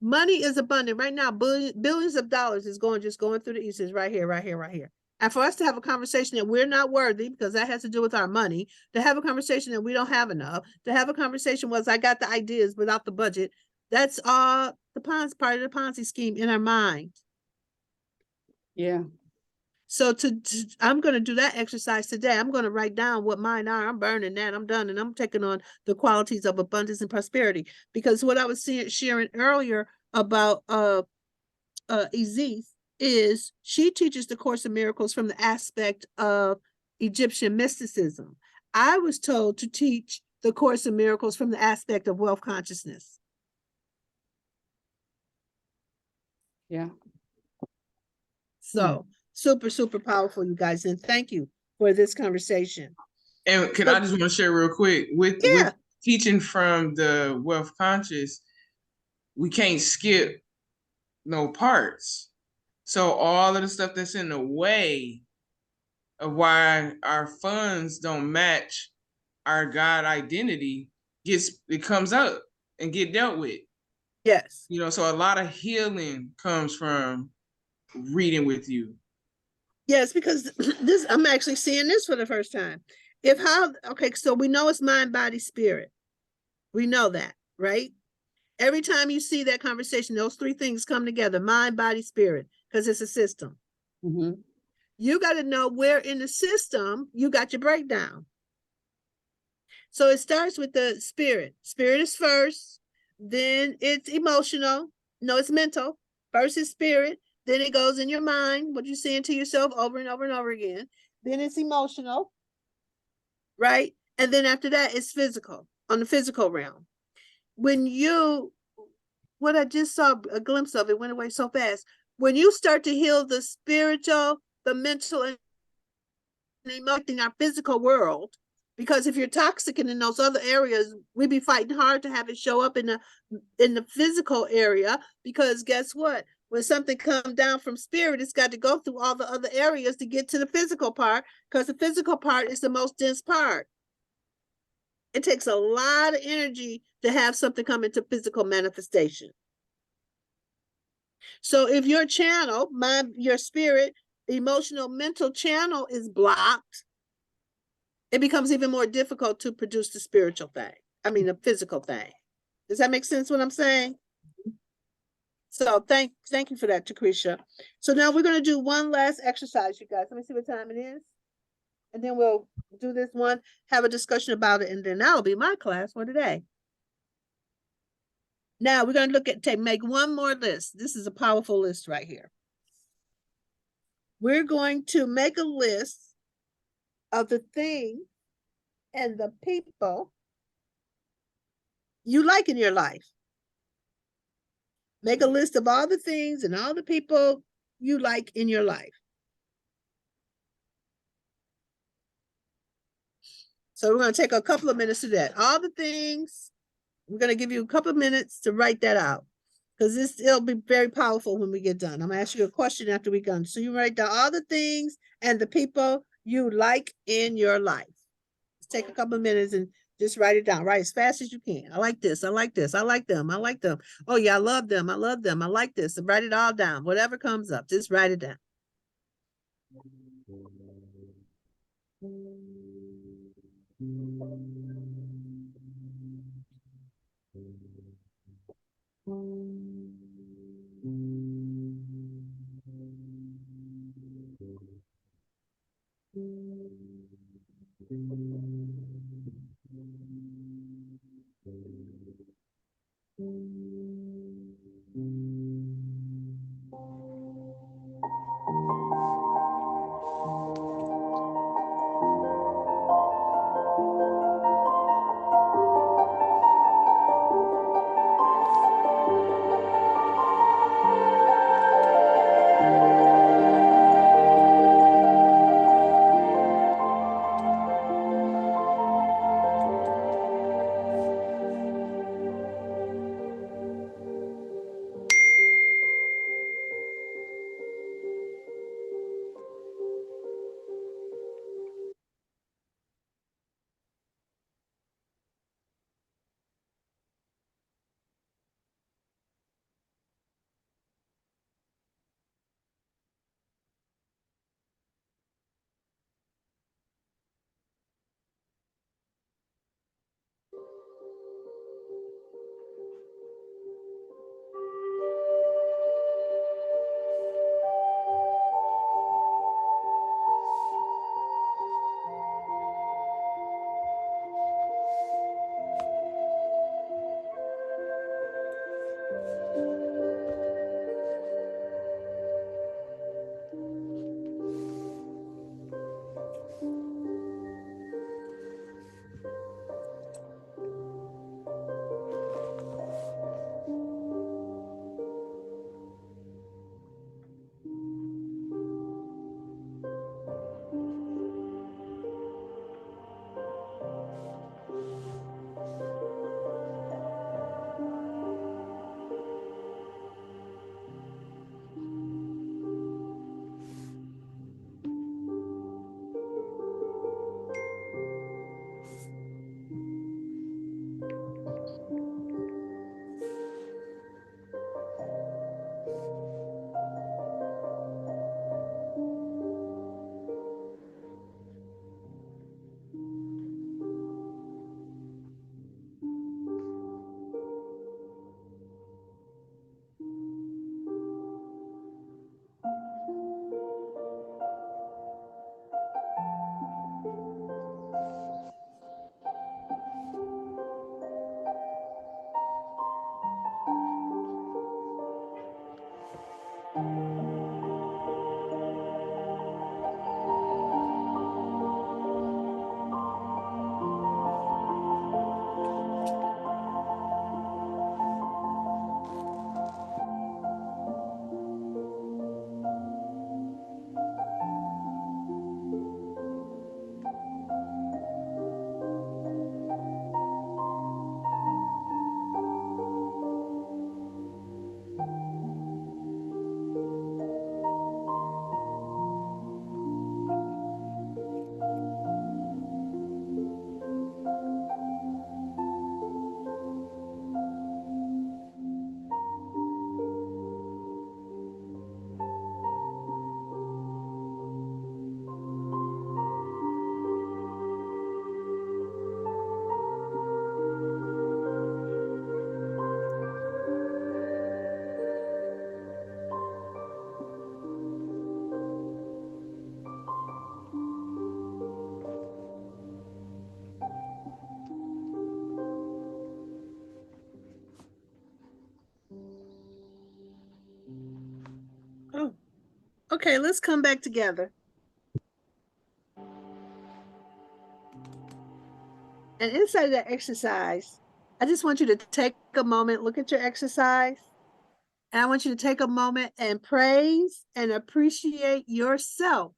money is abundant right now. Billions of dollars is just going through the East, right here, right here, right here. And for us to have a conversation that we're not worthy, because that has to do with our money, to have a conversation that we don't have enough, to have a conversation was I got the ideas without the budget. That's all the part of the Ponzi scheme in our mind. Yeah. So I'm going to do that exercise today. I'm going to write down what mine are. I'm burning that. I'm done. And I'm taking on the qualities of abundance and prosperity. Because what I was sharing earlier about Izzy is she teaches the Course of Miracles from the aspect of Egyptian mysticism. I was told to teach the Course of Miracles from the aspect of wealth consciousness. Yeah. So super, super powerful, you guys. And thank you for this conversation. And I just want to share real quick with teaching from the wealth conscious, we can't skip no parts. So all of the stuff that's in the way of why our funds don't match our God identity it comes up and get dealt with. Yes. So a lot of healing comes from reading with you. Yes, because I'm actually seeing this for the first time. So we know it's mind, body, spirit. We know that, right? Every time you see that conversation, those three things come together, mind, body, spirit, because it's a system. Mm-hmm. You got to know where in the system you got your breakdown. So it starts with the spirit. Spirit is first, then it's emotional. No, it's mental. First is spirit, Then it goes in your mind, what you're saying to yourself over and over and over again. Then it's emotional, right? And then after that, it's physical, on the physical realm. When you, what I just saw a glimpse of, it went away so fast. When you start to heal the spiritual, the mental, and emotional, our physical world, because if you're toxic and in those other areas, we be fighting hard to have it show up in the physical area, because guess what? When something comes down from spirit, it's got to go through all the other areas to get to the physical part, because the physical part is the most dense part. It takes a lot of energy to have something come into physical manifestation. So if your channel, your spirit, emotional, mental channel is blocked, it becomes even more difficult to produce the spiritual thing. I mean, the physical thing. Does that make sense what I'm saying? So thank you for that, Tecreshia. So now we're going to do one last exercise, you guys. Let me see what time it is. And then we'll do this one, have a discussion about it, and then that'll be my class for today. Now we're going to look at, make one more list. This is a powerful list right here. We're going to make a list of the things and the people you like in your life. Make a list of all the things and all the people you like in your life. So we're going to take a couple of minutes to that. All the things, we're going to give you a couple of minutes to write that out, because it'll be very powerful when we get done. I'm going to ask you a question after we're done. So you write down all the things and the people you like in your life. Let's take a couple of minutes and just write it down. Write as fast as you can. I like this. I like this. I like them. I like them. Oh yeah, I love them. I love them. I like this. And write it all down. Whatever comes up, just write it down. Okay, let's come back together. And inside that exercise, I just want you to take a moment, look at your exercise, and I want you to take a moment and praise and appreciate yourself.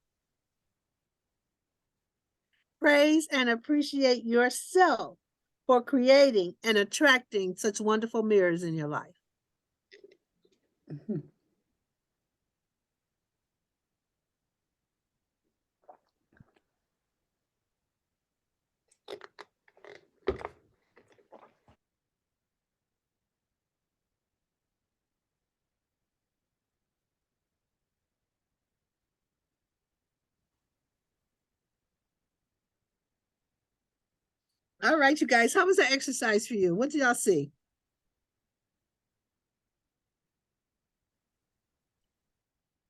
Praise and appreciate yourself for creating and attracting such wonderful mirrors in your life. Mhm. All right, you guys, how was that exercise for you? What did y'all see?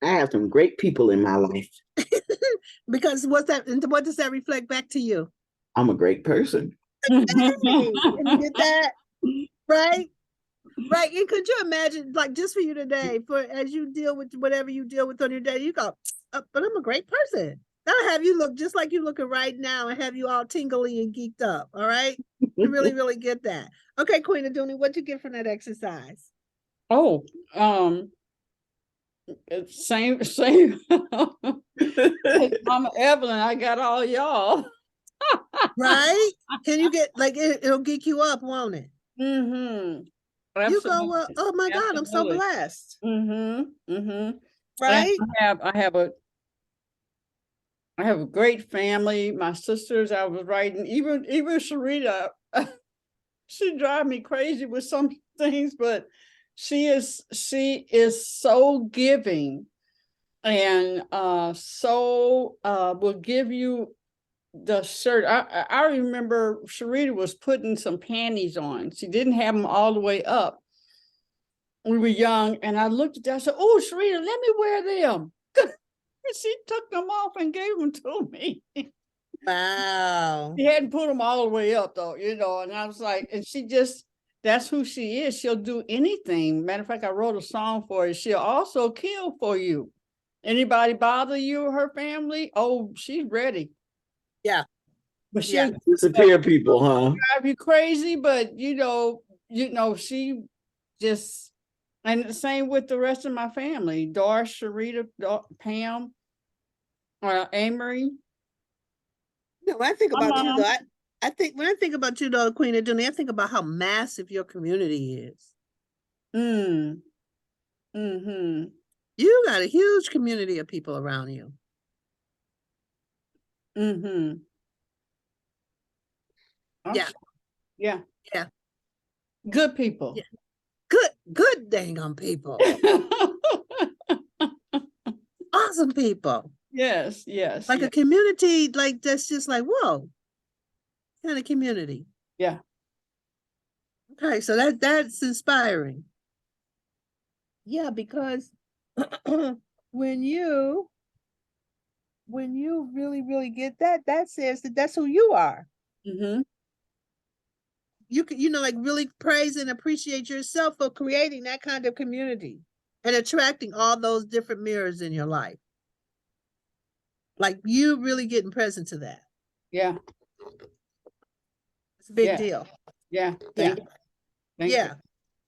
I have some great people in my life. Because what does that reflect back to you? I'm a great person. Hey, can you get that? Right? Right. And could you imagine, like, just for you today, for as you deal with whatever you deal with on your day, you go, but I'm a great person. That'll have you look just like you're looking right now and have you all tingly and geeked up. All right. You really, really get that. Okay, Queen Aduni, what'd you get from that exercise? Oh, same. Mama Evelyn, I got all y'all. Right? Can you get like it'll geek you up, won't it? Mm-hmm. You go, well, Absolutely. oh my God, I'm so Absolutely. blessed. Mm-hmm. Mm-hmm. Right? I have a great family. My sisters, I was writing, even Sharita, she drives me crazy with some things, but she is so giving and so will give you the shirt. I remember Sharita was putting some panties on. She didn't have them all the way up. We were young, and I looked at that. I said, "Oh, Sharita, let me wear them." She took them off and gave them to me. Wow. She hadn't put them all the way up though, and I was like, and that's who she is. She'll do anything. Matter of fact, I wrote a song for her. She'll also kill for you. Anybody bother you or her family? Oh, she's ready. Yeah. But Yeah. she'll Disappear people, huh? drive you crazy, but she just, and the same with the rest of my family. Doris, Sharita, Pam, Amory. No, when I think My about you mom. though, I think when I think about you though, Queen Aduni, I think about how massive your community is. Mm. Mm-hmm. You got a huge community of people around you. Mm-hmm. Yeah. Yeah. Yeah. Good people. Yeah. Good dang on people. Awesome people. Yes, yes, Like yeah, a community, like that's just like, whoa, kind of community. yeah. Okay, so that's inspiring. Yeah, because when you really, really get that, that says that that's who you are. Mm-hmm. You can, like really praise and appreciate yourself for creating that kind of community and attracting all those different mirrors in your life. Like you really getting present to that. Yeah, It's a big yeah, deal. yeah. Yeah. Thank you. Thank Yeah.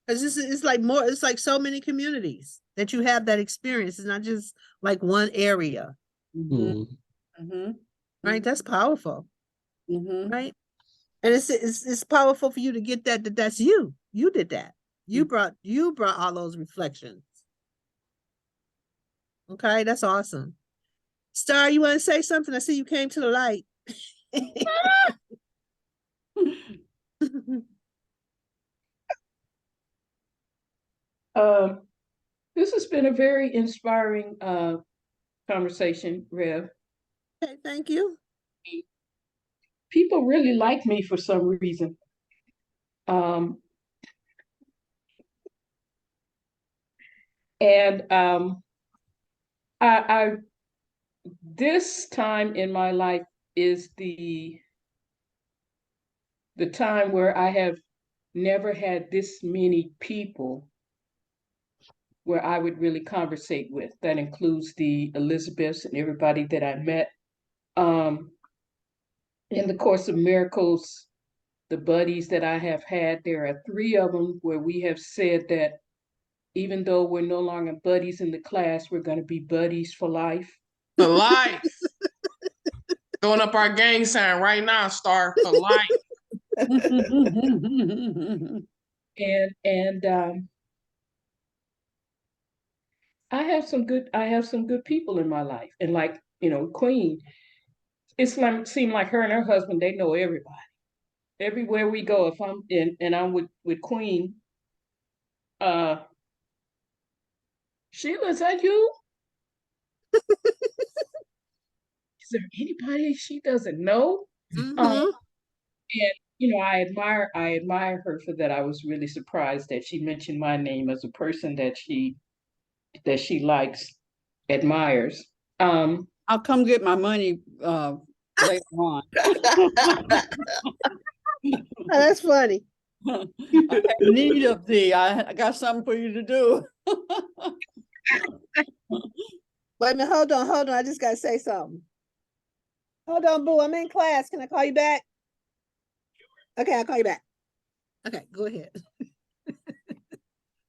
Because it's like more, it's like so many communities that you have that experience. It's not just like one area. you. Hmm. Mm-hmm. Right. That's powerful. Mm-hmm. Right. And it's powerful for you to get that that's you. You did that. You brought all those reflections. Okay, that's awesome. Star, you want to say something? I see you came to the light. This has been a very inspiring conversation, Rev. Okay, thank you. People really like me for some reason. Um, and I this time in my life is the time where I have never had this many people where I would really conversate with. That includes the Elizabeths and everybody that I met. In the Course of Miracles, the buddies that I have had, there are 3 of them where we have said that even though we're no longer buddies in the class, we're going to be buddies for life. For life. Throwing up our gang sign right now, Star, for life. And I have some good people in my life. And like, Queen, it's like seemed like her and her husband, they know everybody. Everywhere we go, if I'm in and I'm with Queen, Sheila, is that you? Is there anybody she doesn't know? Mhm. And I admire her for that. I was really surprised that she mentioned my name as a person that she likes, admires. I'll come get my money later on. Oh, that's funny. I have need of thee. I got something for you to do. Wait a minute, hold on. I just gotta say something. Hold on, boo. I'm in class. Can I call you back? Okay, I'll call you back. Okay, go ahead.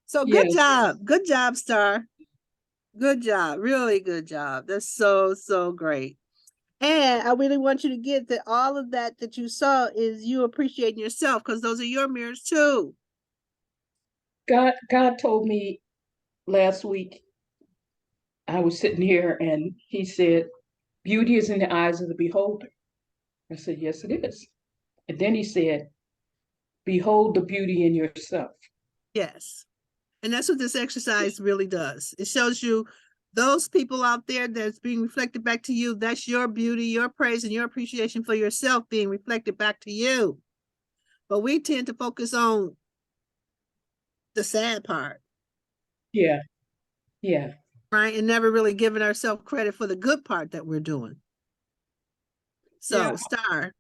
So good Yes. job. Good job, Star. Good job. Really good job. That's so, so great. And I really want you to get that all of that you saw is you appreciating yourself, because those are your mirrors too. God told me last week, I was sitting here and he said, beauty is in the eyes of the beholder. I said, yes, it is. And then he said, behold the beauty in yourself. Yes. And that's what this exercise really does. It shows you those people out there that's being reflected back to you. That's your beauty, your praise, and your appreciation for yourself being reflected back to you. But we tend to focus on the sad part. Yeah. Yeah. Right. And never really giving ourselves credit for the good part that we're doing. So, Yeah. Star,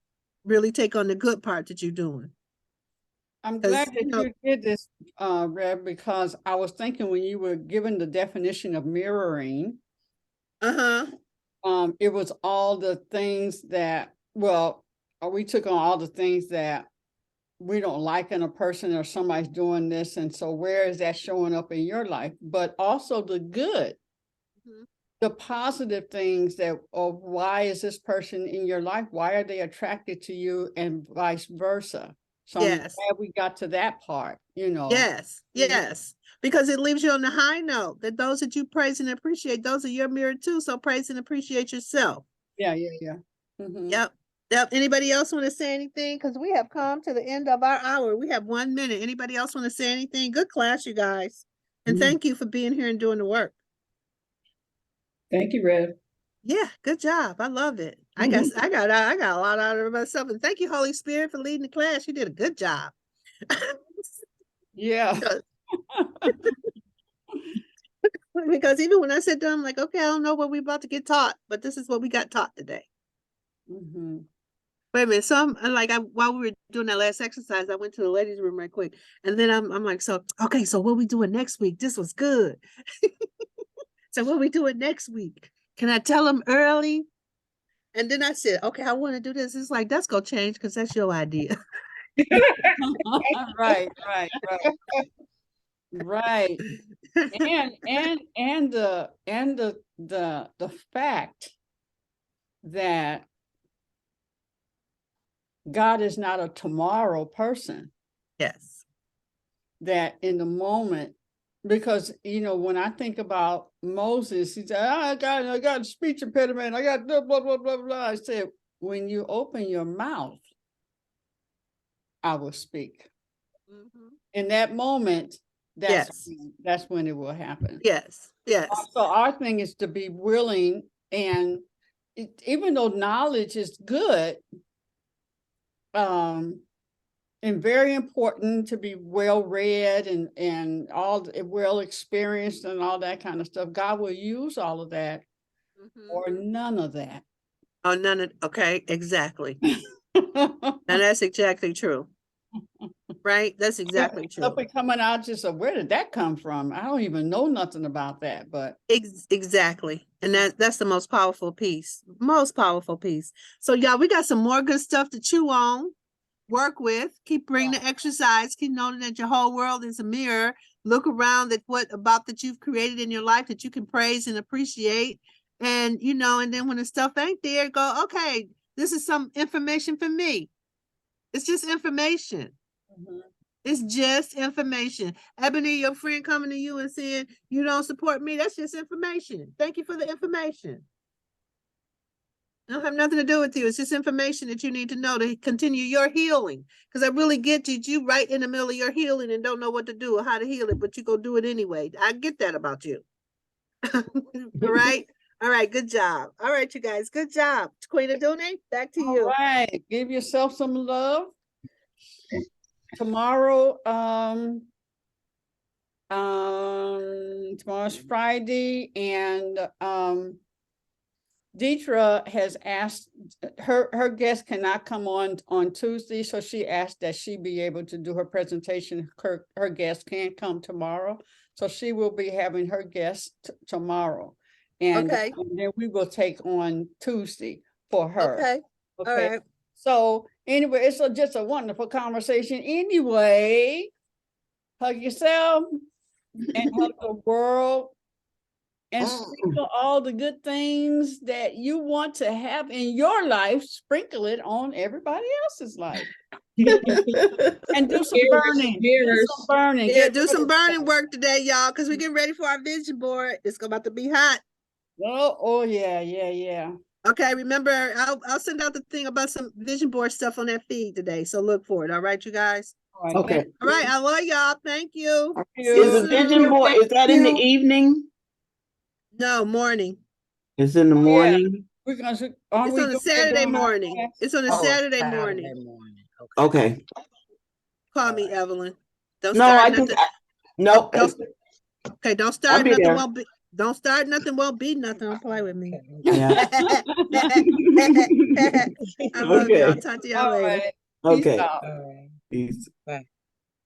really take on the good part that you're doing. I'm 'Cause, glad that you know- you did this, Rev, because I was thinking when you were given the definition of mirroring, it was all the things that, we took on all the things that we don't like in a person or somebody's doing this. And so where is that showing up in your life? But also the good, Mhm. the positive things that, why is this person in your life? Why are they attracted to you and vice versa? So Yes. I'm glad we got to that part, Yes, yes. Because it leaves you on the high note that those that you praise and appreciate, those are your mirror too. So praise and appreciate yourself. Yeah. Mhm. Yep. Yep. Anybody else want to say anything? Because we have come to the end of our hour. We have 1 minute. Anybody else want to say anything? Good class, you guys. And thank you for being here and doing the work. Thank you, Rev. Yeah, good job. I love it. I got a lot out of it myself. And thank you, Holy Spirit, for leading the class. You did a good job. Yeah. Because even when I sit down, I'm like, okay, I don't know what we're about to get taught, but this is what we got taught today. Mhm. Wait a minute. So while we were doing that last exercise, I went to the ladies' room right quick. And then I'm like, so what we doing next week? This was good. So what we doing next week? Can I tell them early? And then I said, okay, I want to do this. It's like, that's gonna change because that's your idea. Right. Right. And the fact that God is not a tomorrow person, Yes. that in the moment, because when I think about Moses, he said, I got a speech impediment, I got blah blah blah blah blah. I said, when you open your mouth, I will speak. Mhm. In that moment, Yes. that's when it will happen. Yes. Yes. So our thing is to be willing, and even though knowledge is good, and very important to be well read and all well experienced and all that kind of stuff, God will use all of that or none of that. Oh, none of, okay, exactly. And that's exactly true. right? That's exactly true. Stuff be coming out just where did that come from? I don't even know nothing about that, but Exactly. And that's the most powerful piece. Most powerful piece. So y'all, we got some more good stuff to chew on, work with, keep bringing the exercise, keep knowing that your whole world is a mirror. Look around at what about that you've created in your life that you can praise and appreciate. And and then when the stuff ain't there, go, okay, this is some information for me. It's just information. It's just information. Ebony, your friend coming to you and saying, you don't support me, that's just information. Thank you for the information. It don't have nothing to do with you. It's just information that you need to know to continue your healing. Because I really get you right in the middle of your healing and don't know what to do or how to heal it, but you go do it anyway. I get that about you. All right. All right. Good job. All right, you guys. Good job. Queen Adune, back to you. all right, give yourself some love. Tomorrow, tomorrow's Friday, and Deidre has asked her guest cannot come on Tuesday, so she asked that she be able to do her presentation. Her guest can't come tomorrow, so she will be having her guest tomorrow, and, Okay. and then we will take on Tuesday for her. Okay. Okay. All right. So anyway, it's just a wonderful conversation. Anyway, hug yourself and hug the world and sprinkle all the good things that you want to have in your life, sprinkle it on everybody else's life. And do some burning. Do some burning. Yeah, do some burning work today, y'all, because we're getting ready for our vision board. It's about to be hot. Oh yeah. Okay, remember, I'll send out the thing about some vision board stuff on that feed today. So look for it. All right, you guys. All right, Okay. All right, I love y'all. Thank you. Is the vision board, is that in the evening? No, morning. It's in the morning? we're gonna. It's on a Saturday morning. It's on a Saturday morning. Okay. Call me, Evelyn. Don't No, start I nothing. just, no. Okay, don't I'll start be nothing. there. Won't be. Don't start nothing. Won't be nothing. Don't play with me. Yeah. I love y'all. Okay. Talk to y'all All later. right. Peace Okay. out. Peace. Bye.